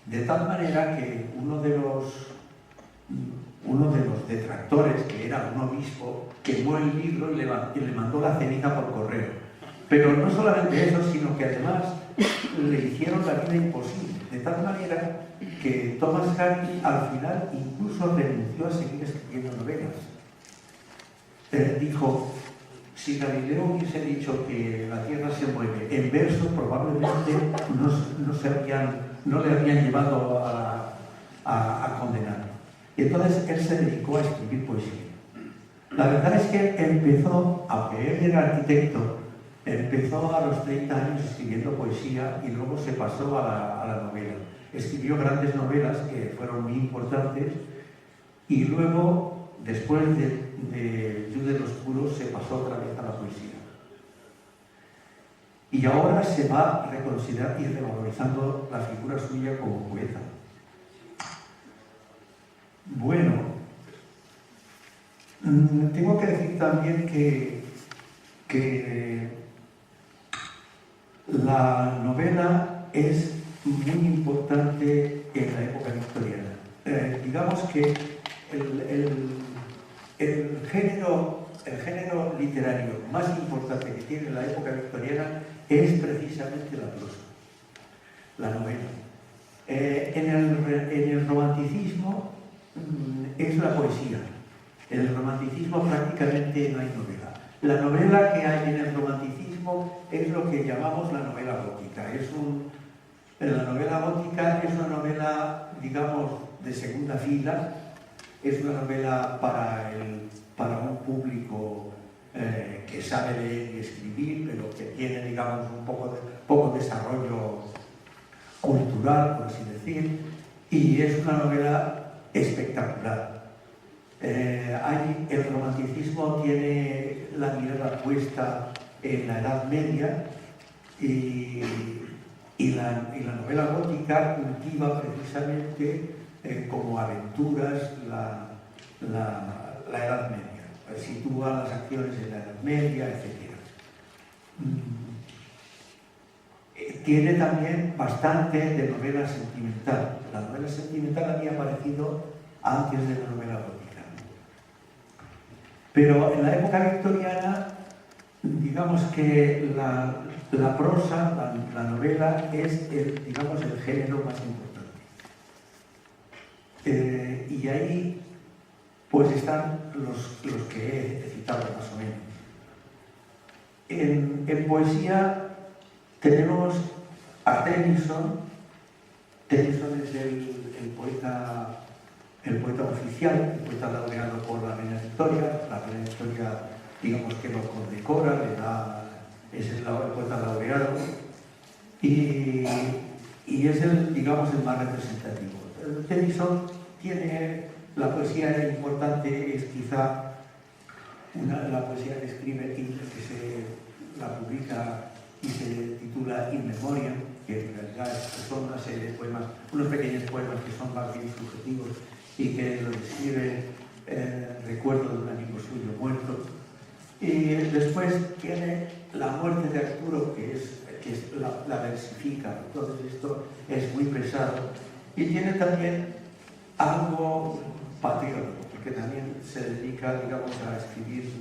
De tal manera que uno de los detractores, que era un obispo, quemó el libro y le mandó la ceniza por correo. Pero no solamente eso, sino que además le hicieron la vida imposible. De tal manera que Thomas Hardy al final incluso renunció a seguir escribiendo novelas. Dijo: si Galileo hubiese dicho que la Tierra se mueve en verso, probablemente no le habrían llevado a condenarlo. Y entonces él se dedicó a escribir poesía. La verdad es que empezó, aunque él era arquitecto, empezó a los 30 años escribiendo poesía y luego se pasó a la novela. Escribió grandes novelas que fueron muy importantes y luego, después de Jules de Lescure, se pasó otra vez a la poesía. Y ahora se va reconsiderando y revalorizando la figura suya como poeta. Bueno, tengo que decir también que la novela es muy importante en la época victoriana. Digamos que el género literario más importante que tiene la época victoriana es precisamente la prosa, la novela. En el romanticismo es la poesía. En el romanticismo prácticamente no hay novela. La novela que hay en el romanticismo es lo que llamamos la novela gótica. La novela gótica es una novela, digamos, de segunda fila. Es una novela para un público que sabe leer y escribir, pero que tiene, digamos, un poco desarrollo cultural, por así decir, y es una novela espectacular. El romanticismo tiene la mirada puesta en la Edad Media y la novela gótica cultiva precisamente como aventuras la Edad Media, sitúa las acciones en la Edad Media, etc. Tiene también bastante de novela sentimental. La novela sentimental había aparecido antes de la novela gótica. Pero en la época victoriana, digamos que la prosa, la novela, es el género más importante. Y ahí pues están los que he citado más o menos. En poesía tenemos a Tennyson. Tennyson es el poeta oficial, el poeta laureado por la Reina Victoria. La Reina Victoria, digamos que lo condecora, es el poeta laureado y es digamos, el más representativo. Tennyson tiene la poesía importante, es quizá la poesía que escribe, la publica y se titula In Memoriam, que en realidad son una serie de poemas, unos pequeños poemas que son más bien subjetivos y que lo describe recuerdo de un amigo suyo muerto. Y después tiene La muerte de Arturo, que la versifica. Entonces esto es muy pesado. Y tiene también algo patriótico, porque también se dedica, digamos, a escribir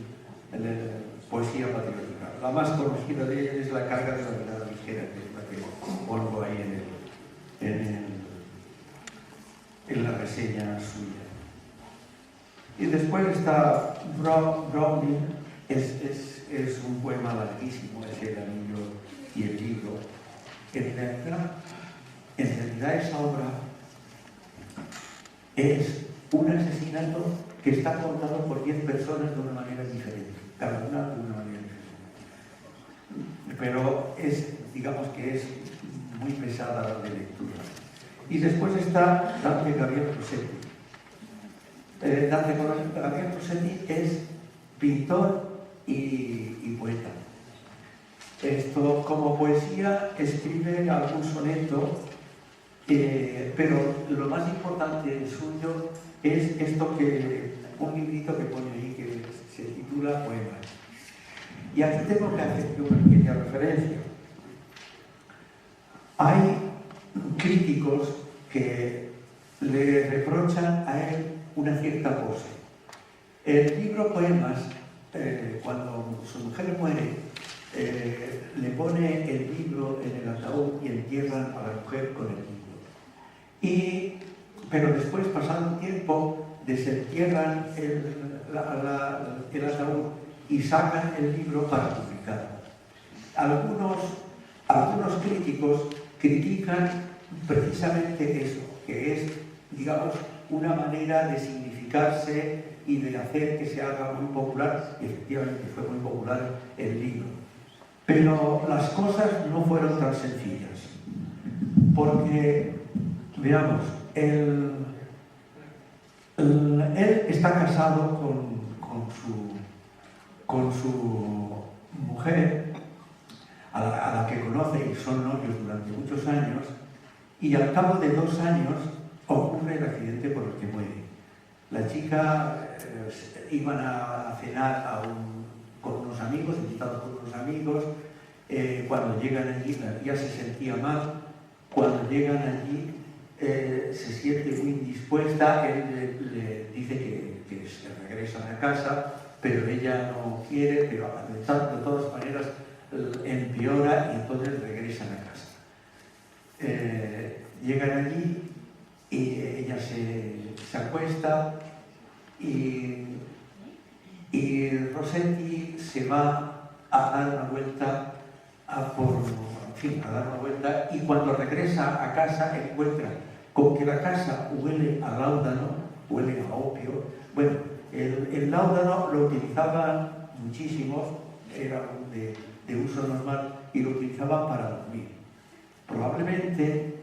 poesía patriótica. La más conocida de ella es La carga de la mirada ligera, que es la que pongo ahí en la reseña suya. Y después está Browning, es un poema larguísimo, es El anillo y el libro. En realidad esa obra es un asesinato que está contado por 10 personas de una manera diferente, cada una de una manera diferente. Pero digamos que es muy pesada de lectura. Y después está Dante Gabriel Rossetti. Dante Gabriel Rossetti es pintor y poeta. Esto, como poesía, escribe algún soneto, pero lo más importante suyo es un librito que pone ahí que se titula Poemas. Y aquí tengo que hacer una pequeña referencia. Hay críticos que le reprochan a él una cierta pose. El libro Poemas, cuando su mujer muere, le pone el libro en el ataúd y entierran a la mujer con el libro. Pero después, pasado un tiempo, desentierran el ataúd y sacan el libro para publicarlo. Algunos críticos critican precisamente eso, que es, digamos, una manera de significarse y de hacer que se haga muy popular, y efectivamente fue muy popular el libro. Pero las cosas no fueron tan sencillas, porque, veamos, él está casado con su mujer, a la que conoce y son novios durante muchos años, y al cabo de 2 años ocurre el accidente por el que muere. La chica iban a cenar con unos amigos, invitados por unos amigos. Cuando llegan allí, la tía se sentía mal. Cuando llegan allí, se siente muy indispuesta. Él le dice que se regresan a casa, pero ella no quiere, pero de todas maneras empeora y entonces regresan a casa. Llegan allí y ella se acuesta y Rossetti se va a dar una vuelta a dar una vuelta, y cuando regresa a casa encuentra con que la casa huele a láudano, huele a opio. Bueno, el láudano lo utilizaban muchísimos, era de uso normal, y lo utilizaban para dormir. Probablemente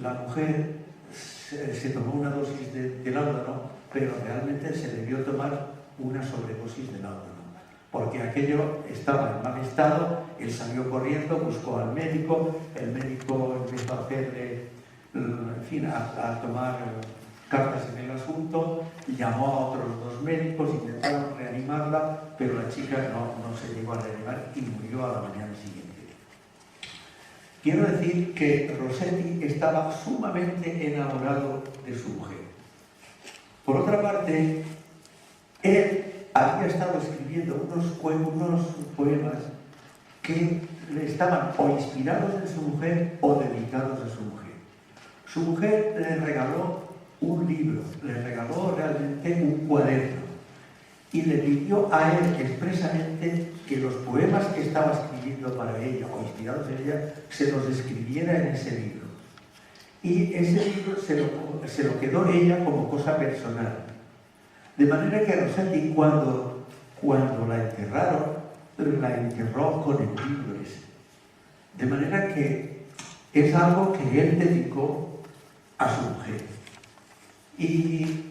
la mujer se tomó una dosis de láudano, pero realmente se debió tomar una sobredosis de láudano, porque aquello estaba en mal estado. Él salió corriendo, buscó al médico, el médico empezó a hacerle, a tomar cartas en el asunto, llamó a otros 2 médicos, intentaron reanimarla, pero la chica no se llegó a reanimar y murió a la mañana siguiente. Quiero decir que Rossetti estaba sumamente enamorado de su mujer. Por otra parte, él había estado escribiendo unos poemas que le estaban o inspirados en su mujer o dedicados a su mujer. Su mujer le regaló un libro, le regaló realmente un cuaderno y le pidió a él expresamente que los poemas que estaba escribiendo para ella, o inspirados en ella, se los escribiera en ese libro. Y ese libro se lo quedó ella como cosa personal. De manera que Rossetti, cuando la enterraron, la enterró con el libro ese. De manera que es algo que él dedicó a su mujer. Y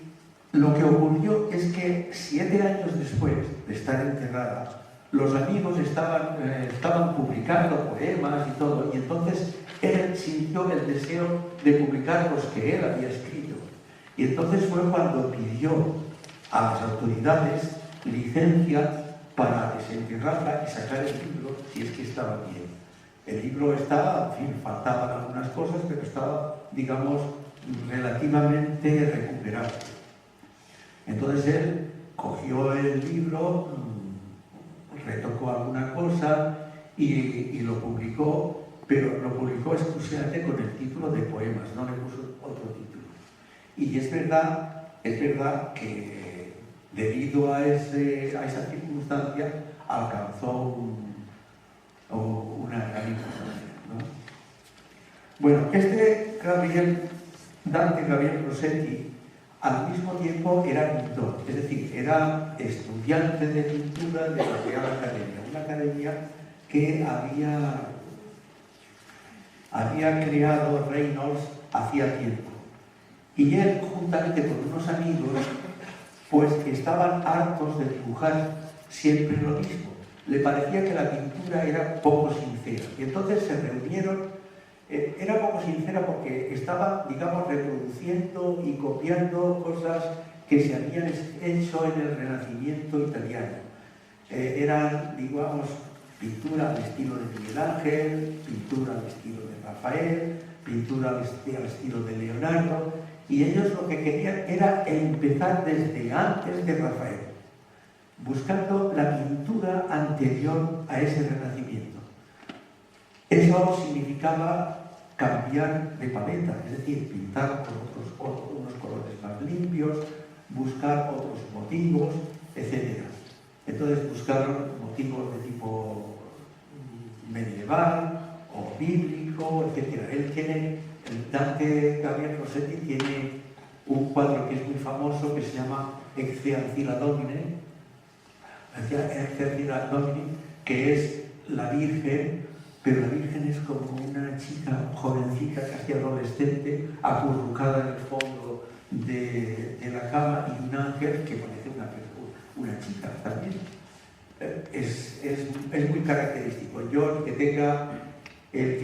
lo que ocurrió es que 7 años después de estar enterrada, los amigos estaban publicando poemas y todo, y entonces él sintió el deseo de publicar los que él había escrito. Y entonces fue cuando pidió a las autoridades licencia para desenterrarla y sacar el libro, si es que estaba bien. El libro estaba, en fin, faltaban algunas cosas, pero estaba, digamos, relativamente recuperado. Entonces él cogió el libro, retocó alguna cosa y lo publicó, pero lo publicó exclusivamente con el título de poemas, no le puso otro título. Y es verdad que debido a esa circunstancia alcanzó una gran importancia, ¿no? Bueno, Dante Gabriel Rossetti, al mismo tiempo era pintor, es decir, era estudiante de pintura de la Real Academia, una academia que había creado Reynolds hacía tiempo. Y él, juntamente con unos amigos, pues estaban hartos de dibujar siempre lo mismo. Le parecía que la pintura era poco sincera. Y entonces se reunieron. Era poco sincera porque estaba, digamos, reproduciendo y copiando cosas que se habían hecho en el Renacimiento italiano. Eran, digamos, pintura al estilo de Miguel Ángel, pintura al estilo de Rafael, pintura al estilo de Leonardo, y ellos lo que querían era empezar desde antes de Rafael, buscando la pintura anterior a ese Renacimiento. Eso significaba cambiar de paleta, es decir, pintar con unos colores más limpios, buscar otros motivos, etc. Entonces buscaron motivos de tipo medieval o bíblico, etc. Dante Gabriel Rossetti tiene un cuadro que es muy famoso que se llama Ecce Ancilla Domine, que es la Virgen, pero la Virgen es como una chica jovencita, casi adolescente, acurrucada en el fondo de la cama, y un ángel que parece una chica también. Es muy característico. El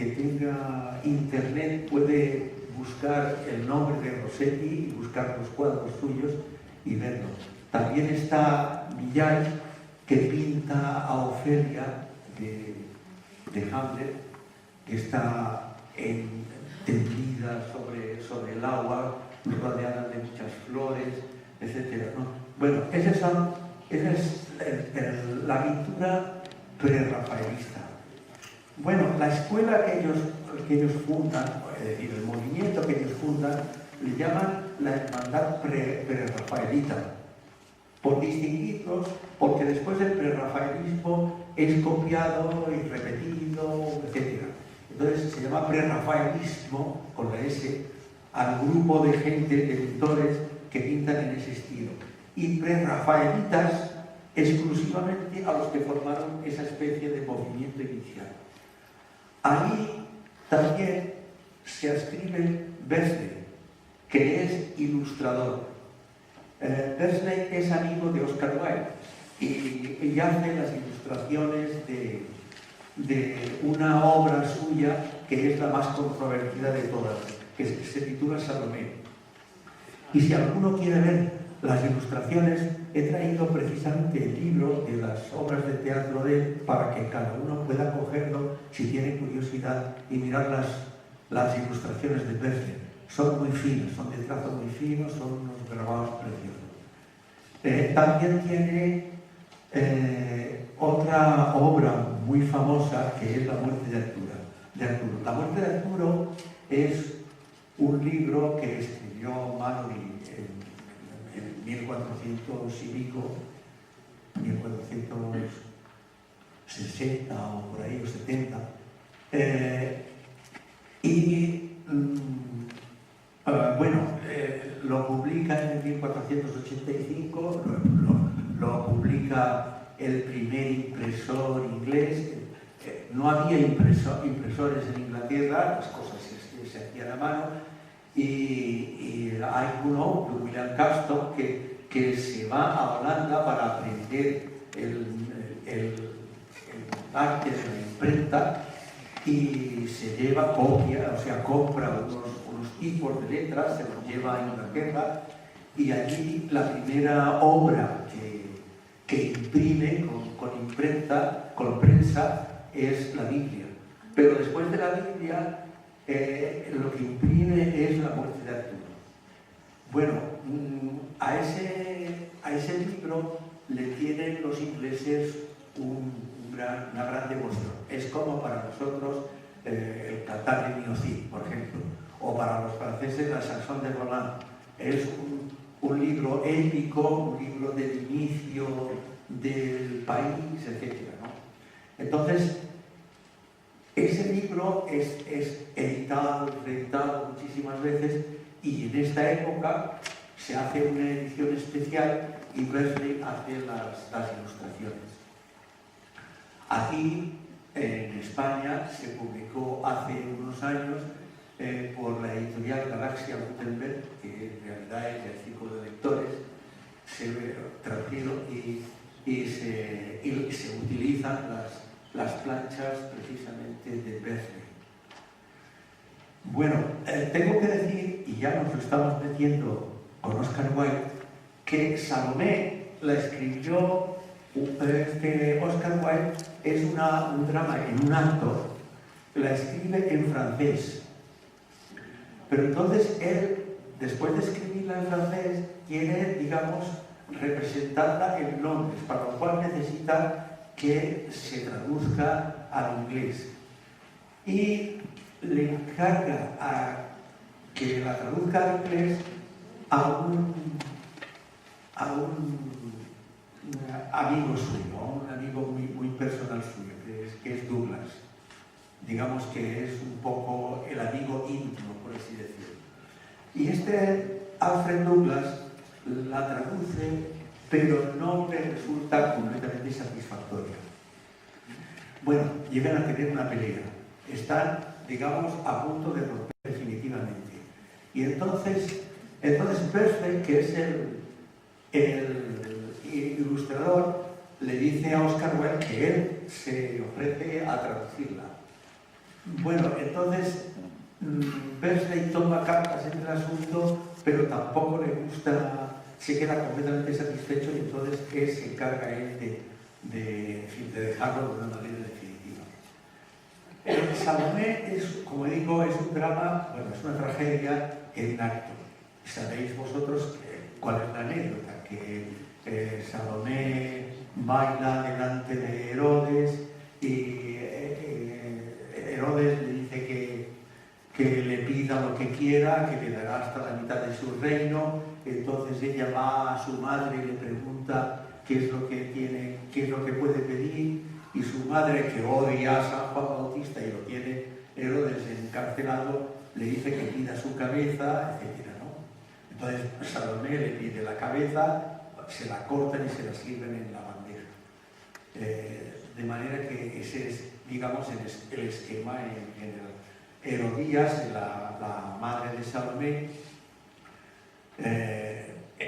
que tenga internet puede buscar el nombre de Rossetti y buscar los cuadros suyos y verlo. También está Millay, que pinta a Ofelia de Hamlet, que está tendida sobre el agua, rodeada de muchas flores, etc., ¿no? Bueno, esa es la pintura prerrafaelista. Bueno, la escuela que ellos fundan, es decir, el movimiento que ellos fundan, le llaman la hermandad prerrafaelita, por distinguirlos, porque después del prerrafaelismo es copiado y repetido, etc. Entonces se llama prerrafaelismo, con la S, al grupo de gente, de pintores que pintan en ese estilo. Y prerrafaelitas exclusivamente a los que formaron esa especie de movimiento inicial. Ahí también se ascribe Besley, que es ilustrador. Besley es amigo de Oscar Wilde y hace las ilustraciones de una obra suya que es la más controvertida de todas, que se titula Salomé. Y si alguno quiere ver las ilustraciones, he traído precisamente el libro de las obras de teatro de él para que cada uno pueda cogerlo si tiene curiosidad y mirar las ilustraciones de Besley. Son muy finos, son de trazo muy fino, son unos grabados preciosos. También tiene otra obra muy famosa que es La muerte de Arturo. La muerte de Arturo es un libro que escribió Mannoli en 1400 y pico, 1400, 60 o por ahí, o 70. Lo publica en 1485, lo publica el primer impresor inglés. No había impresores en Inglaterra, las cosas se hacían a mano, y hay uno, William Caston, que se va a Holanda para aprender el arte de la imprenta y se lleva copia, o sea, compra unos tipos de letras, se los lleva a Inglaterra, y allí la primera obra que imprime con imprenta, con prensa, es la Biblia. Pero después de la Biblia, lo que imprime es la muerte de Arturo. Bueno, a ese libro le tienen los ingleses una gran devoción. Es como para nosotros el Cantar de Miocí, por ejemplo, o para los franceses la Chanson de Roland. Es un libro épico, un libro del inicio del país, etc., ¿no? Entonces, ese libro es editado, reeditado muchísimas veces, y en esta época se hace una edición especial y Beazley hace las ilustraciones. Aquí, en España, se publicó hace unos años por la editorial Galaxia Gutenberg, que en realidad es el Círculo de Lectores, se tradujeron y se utilizan las planchas precisamente de Beazley. Bueno, tengo que decir, y ya nos lo estamos metiendo con Oscar Wilde, que Salomé la escribió, Oscar Wilde es un drama en un acto, la escribe en francés. Pero entonces él, después de escribirla en francés, quiere, digamos, representarla en Londres, para lo cual necesita que se traduzca al inglés. Y le encarga a que la traduzca al inglés a un amigo suyo, a un amigo muy personal suyo, que es Douglas. Digamos que es un poco el amigo íntimo, por así decirlo. Y este Alfred Douglas la traduce, pero no le resulta completamente satisfactoria. Bueno, llegan a tener una pelea. Están, digamos, a punto de romper definitivamente. Y entonces Beazley, que es el ilustrador, le dice a Oscar Wilde que él se ofrece a traducirla. Bueno, entonces Beazley toma cartas en el asunto, pero tampoco le gusta, se queda completamente satisfecho, y entonces se encarga él de dejarlo de una manera definitiva. Salomé es, como digo, es un drama, bueno, es una tragedia en acto. Sabéis vosotros cuál es la anécdota, que Salomé baila delante de Herodes y Herodes le dice que le pida lo que quiera, que le dará hasta la mitad de su reino. Entonces ella va a su madre y le pregunta qué es lo que puede pedir, y su madre, que odia a San Juan Bautista y lo tiene Herodes encarcelado, le dice que pida su cabeza, etc., ¿no? Entonces Salomé le pide la cabeza, se la cortan y se la sirven en la bandeja. De manera que ese es, digamos, el esquema en general. Herodías, la madre de Salomé,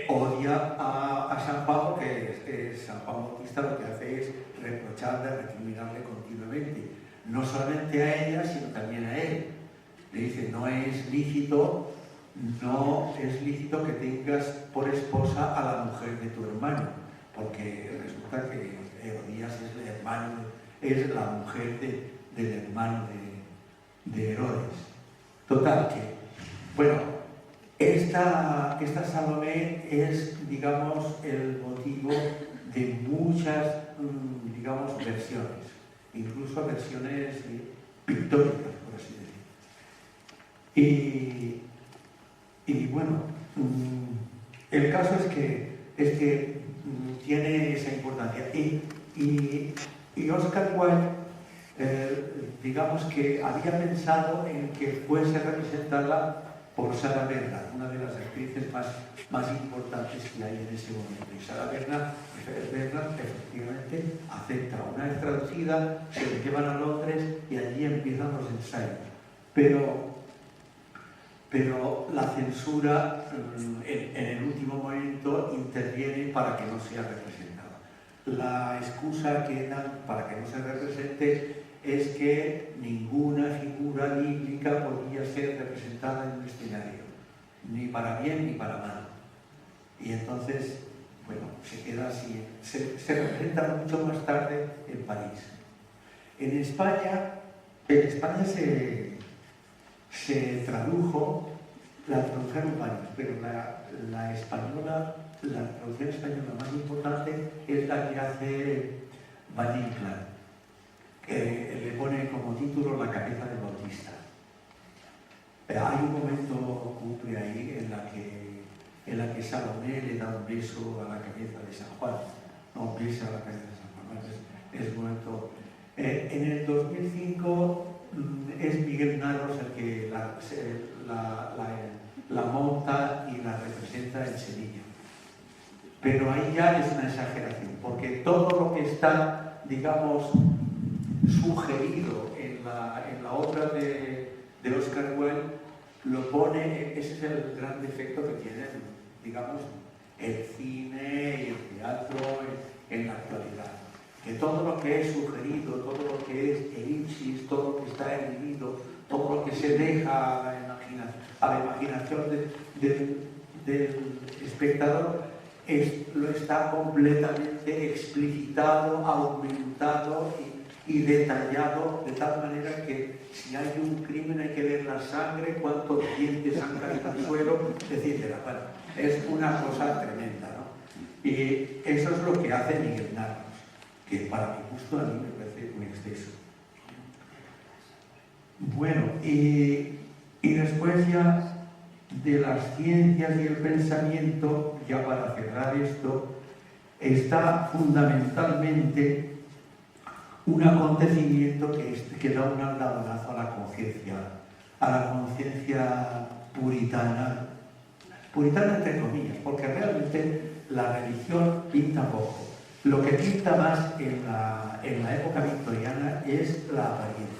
odia a San Juan, porque San Juan Bautista lo que hace es reprocharle, recriminarle continuamente, no solamente a ella, sino también a él. Le dice, no es lícito que tengas por esposa a la mujer de tu hermano, porque resulta que Herodías es la mujer del hermano de Herodes. Total, que, bueno, esta Salomé es, digamos, el motivo de muchas, digamos, versiones, incluso versiones pictóricas, por así decir. Y bueno, el caso es que tiene esa importancia. Y Y Oscar Wilde, digamos que había pensado en que fuese representada por Sarah Bernhardt, una de las actrices más importantes que hay en ese momento. Y Sarah Bernhardt efectivamente acepta. Una vez traducida, se le llevan a Londres y allí empiezan los ensayos. Pero la censura en el último momento interviene para que no sea representada. La excusa que dan para que no se represente es que ninguna figura bíblica podía ser representada en un escenario, ni para bien ni para mal. Y entonces, bueno, se queda así. Se representa mucho más tarde en París. En España se tradujo, la tradujeron varios, pero la traducción española más importante es la que hace Valle Inclán, que le pone como título La cabeza del Bautista. Hay un momento cumple ahí en la que Salomé le da un beso a la cabeza de San Juan, no un beso a la cabeza de San Juan, es un momento. En el 2005 es Miguel Narros el que la monta y la representa en Sevilla. Pero ahí ya es una exageración, porque todo lo que está, digamos, sugerido en la obra de Oscar Wilde lo pone. Ese es el gran defecto que tiene, digamos, el cine y el teatro en la actualidad. Que todo lo que es sugerido, todo lo que es elipsis, todo lo que está emitido, todo lo que se deja a la imaginación del espectador, lo está completamente explicitado, aumentado y detallado, de tal manera que si hay un crimen hay que ver la sangre, cuántos dientes han caído al suelo, etc. Bueno, es una cosa tremenda, ¿no? Y eso es lo que hace Miguel Narros, que para mi gusto a mí me parece un exceso. Bueno, y después ya de las ciencias y el pensamiento, ya para cerrar esto, está fundamentalmente un acontecimiento que da un aldabonazo a la conciencia puritana entre comillas, porque realmente la religión pinta poco. Lo que pinta más en la época victoriana es la apariencia.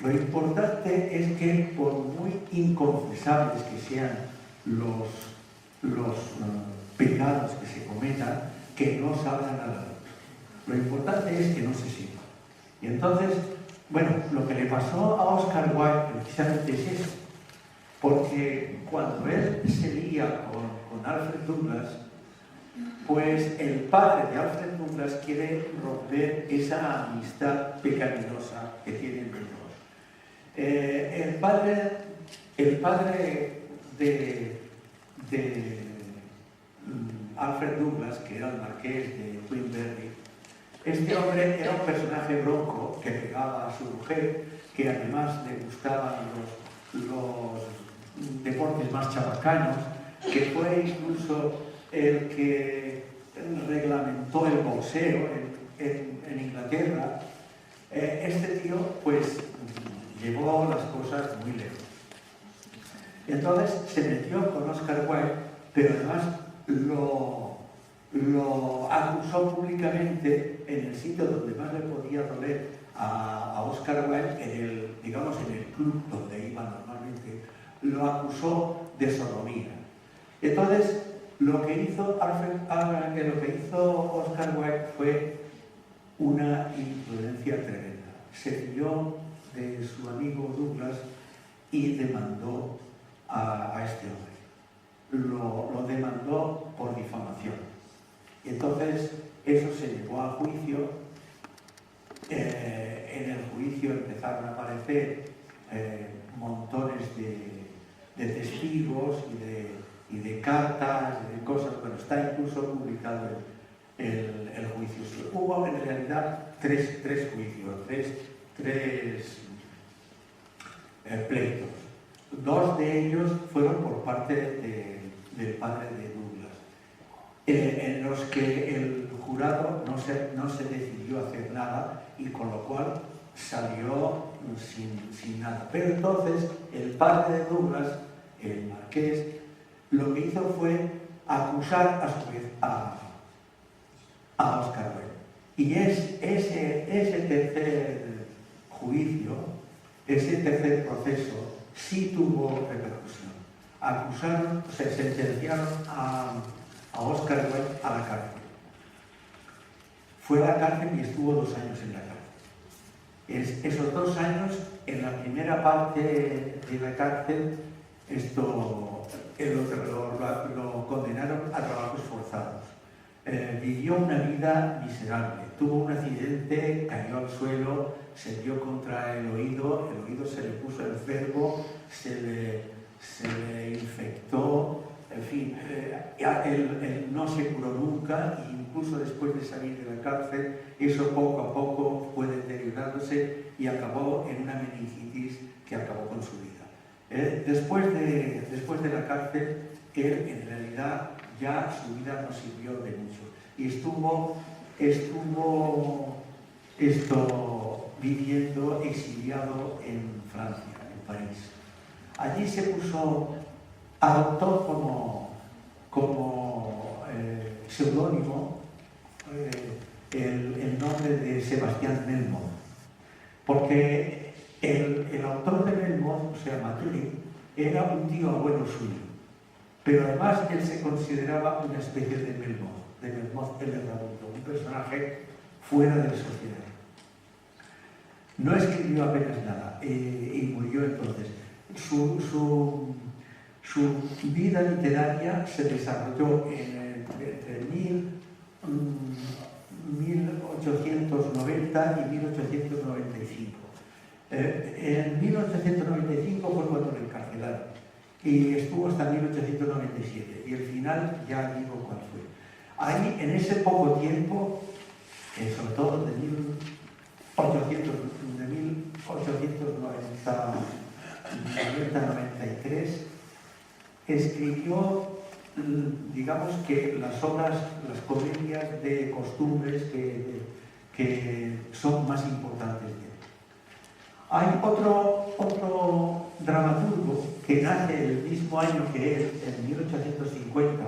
Lo importante es que, por muy inconfesables que sean los pecados que se cometan, que no salgan a la luz. Lo importante es que no se sepa. Y entonces, bueno, lo que le pasó a Oscar Wilde precisamente es eso. Porque cuando él se lía con Alfred Douglas, pues el padre de Alfred Douglas quiere romper esa amistad pecaminosa que tienen los dos. El padre de Alfred Douglas, que era el marqués de Queenberry, este hombre era un personaje bronco que pegaba a su mujer, que además le gustaban los deportes más chabacanos, que fue incluso el que reglamentó el boxeo en Inglaterra. Este tío pues llevó las cosas muy lejos. Entonces se metió con Oscar Wilde, pero además lo acusó públicamente en el sitio donde más le podía doler a Oscar Wilde, en el club donde iba normalmente, lo acusó de sodomía. Entonces, lo que hizo Oscar Wilde fue una imprudencia tremenda. Se fió de su amigo Douglas y demandó a este hombre. Lo demandó por difamación. Y entonces, eso se llevó a juicio. En el juicio empezaron a aparecer montones de testigos y de cartas, de cosas. Bueno, está incluso publicado el juicio. Hubo en realidad tres juicios, tres pleitos. Dos de ellos fueron por parte del padre de Douglas, en los que el jurado no se decidió hacer nada y con lo cual salió sin nada. Pero entonces el padre de Douglas, el marqués, lo que hizo fue acusar a su vez a Oscar Wilde. Y ese tercer juicio, ese tercer proceso, sí tuvo repercusión. Acusaron, sentenciaron a Oscar Wilde a la cárcel. Fue a la cárcel y estuvo 2 años en la cárcel. Esos 2 años, en la primera parte de la cárcel, lo condenaron a trabajos forzados. Vivió una vida miserable. Tuvo un accidente, cayó al suelo, se dio contra el oído se le puso enfermo, se le infectó, en fin, él no se curó nunca, e incluso después de salir de la cárcel, eso poco a poco fue deteriorándose y acabó en una meningitis que acabó con su vida. Después de la cárcel, él en realidad ya su vida no sirvió de mucho y estuvo viviendo exiliado en Francia, en París. Allí se adoptó como seudónimo el nombre de Sebastián Melmoth, porque el autor de Melmoth, o sea, Maturin, era un tío abuelo suyo, pero además él se consideraba una especie de Melmoth el Errabundo, un personaje fuera de la sociedad. No escribió apenas nada y murió entonces. Su vida literaria se desarrolló entre 1890 y 1895. En 1895 fue cuando lo encarcelaron y estuvo hasta 1897 y el final ya digo cuál fue. Ahí, en ese poco tiempo, sobre todo de 1893, escribió, digamos que las obras, las comedias de costumbres que son más importantes de él. Hay otro dramaturgo que nace el mismo año que él, en 1850.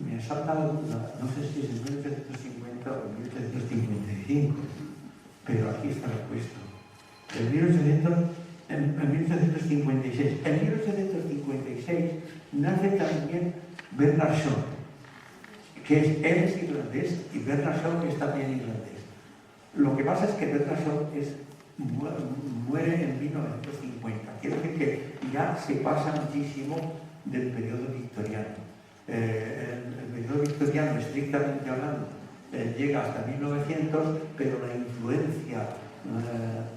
Me salta la duda, no sé si es en 1850 o en 1855, pero aquí está puesto. En 1856. En 1856 nace también Bernard Shaw, él es irlandés y Bernard Shaw es también irlandés. Lo que pasa es que Bernard Shaw muere en 1950. Quiero decir que ya se pasa muchísimo del periodo victoriano. El periodo victoriano, estrictamente hablando, llega hasta 1900, pero la influencia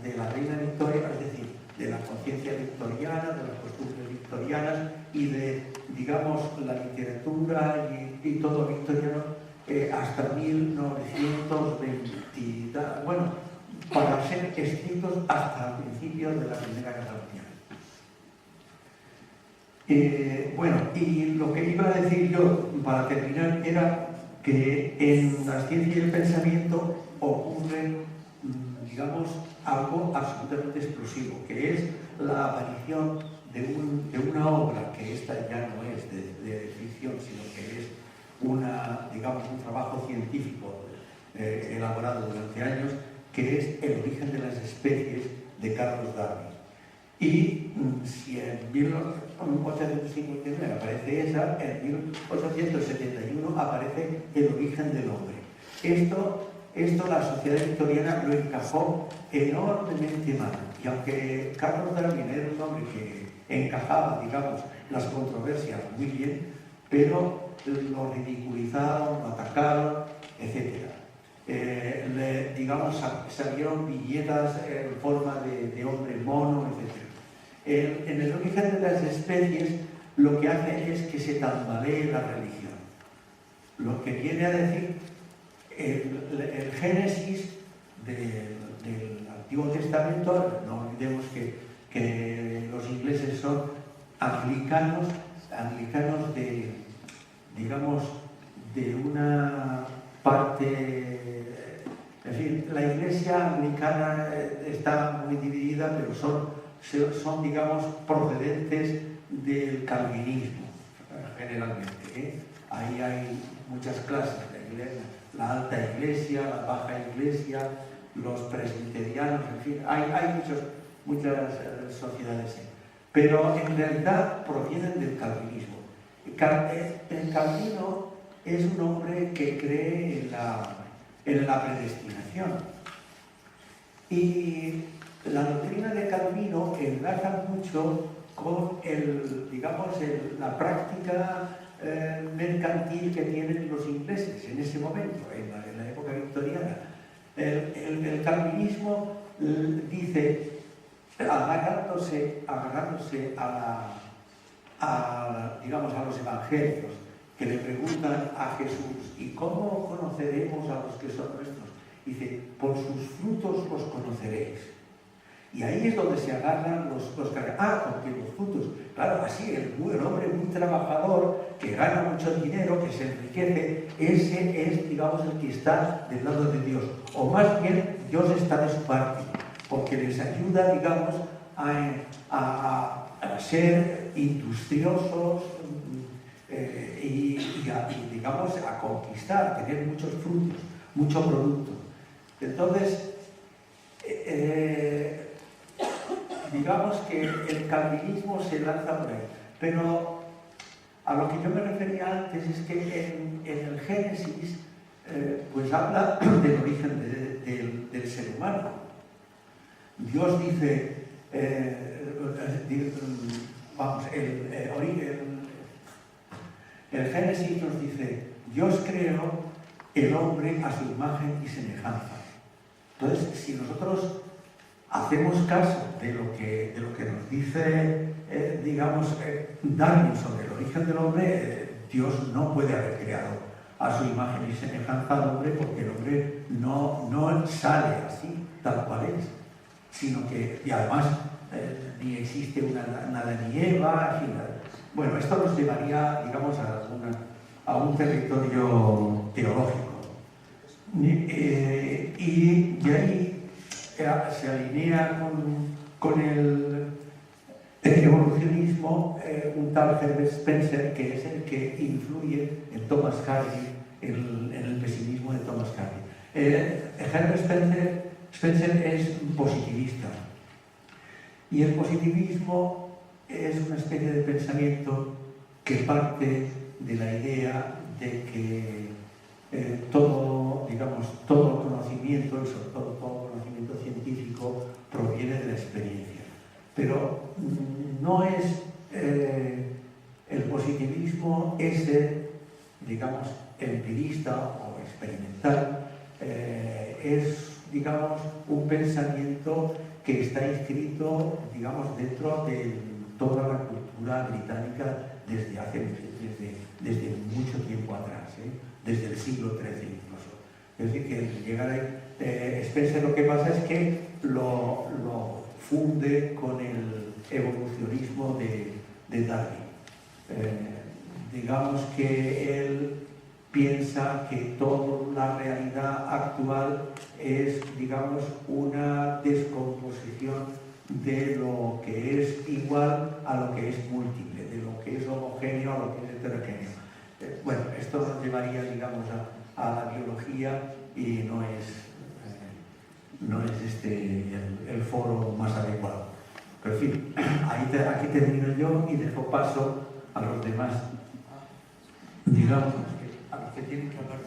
de la reina Victoria, es decir, de la conciencia victoriana, de las costumbres victorianas y de, digamos, la literatura y todo victoriano, hasta 1920, bueno, para ser estrictos, hasta el principio de la Primera Guerra Mundial. Bueno, y lo que iba a decir yo para terminar era que en la ciencia y el pensamiento ocurre, digamos, algo absolutamente explosivo, que es la aparición de una obra, que esta ya no es de ficción, sino que es digamos, un trabajo científico elaborado durante años, que es El origen de las especies, de Carlos Darwin. Y si en 1859 aparece esa, en 1871 aparece El origen del hombre. Esto la sociedad victoriana lo encajó enormemente mal. Y aunque Carlos Darwin era un hombre que encajaba, digamos, las controversias muy bien, pero lo ridiculizaron, lo atacaron, etc. Digamos, salieron viñetas en forma de hombre mono, etc. En El origen de las especies lo que hace es que se tambalee la religión. Lo que viene a decir el Génesis del Antiguo Testamento, no olvidemos que los ingleses son anglicanos de digamos, de una parte... En fin, la Iglesia anglicana está muy dividida, pero son digamos, procedentes del calvinismo, generalmente. Ahí hay muchas clases, la alta iglesia, la baja iglesia, los presbiterianos, en fin, hay muchas sociedades. Pero en realidad provienen del calvinismo. El Calvino es un hombre que cree en la predestinación. Y la doctrina de Calvino enlaza mucho con la práctica mercantil que tienen los ingleses en ese momento, en la época victoriana. El calvinismo dice, agarrándose a los evangelios, que le preguntan a Jesús, ¿y cómo conoceremos a los que son nuestros? Dice, por sus frutos los conoceréis. Y ahí es donde se agarran los porque los frutos, claro, así el hombre muy trabajador, que gana mucho dinero, que se enriquece, ese es, digamos, el que está del lado de Dios. O más bien, Dios está de su parte, porque les ayuda, digamos, a ser industriosos y digamos, a conquistar, a tener muchos frutos, mucho producto. Entonces, digamos que el calvinismo se lanza por ahí. Pero a lo que yo me refería antes es que en el Génesis pues habla del origen del ser humano. Dios dice, el Génesis nos dice, Dios creó el hombre a su imagen y semejanza. Entonces, si nosotros hacemos caso de lo que nos dice, Darwin sobre el origen del hombre, Dios no puede haber creado a su imagen y semejanza al hombre, porque el hombre no sale así, tal cual es, sino que, y además, ni existe nada ni Eva, en fin, bueno, esto nos llevaría, digamos, a un territorio teológico. Y ahí se alinea con el evolucionismo un tal Herbert Spencer, que es el que influye en Thomas Hardy, en el pesimismo de Thomas Hardy. Herbert Spencer es positivista, y el positivismo es una especie de pensamiento que parte de la idea de que todo conocimiento, y sobre todo conocimiento científico, proviene de la experiencia. Pero no es el positivismo ese, digamos, empirista o experimental, es, digamos, un pensamiento que está inscrito, digamos, dentro de toda la cultura británica desde mucho tiempo atrás, desde el siglo XIII incluso. Es decir, que llegar ahí, Spencer lo que pasa es que lo funde con el evolucionismo de Darwin. Digamos que él piensa que toda la realidad actual es, digamos, una descomposición de lo que es igual a lo que es múltiple, de lo que es homogéneo a lo que es heterogéneo. Bueno, esto nos llevaría, digamos, a la biología, y no es el foro más adecuado. Pero en fin, aquí termino yo y dejo paso a los demás, digamos, a los que tienen que hablar.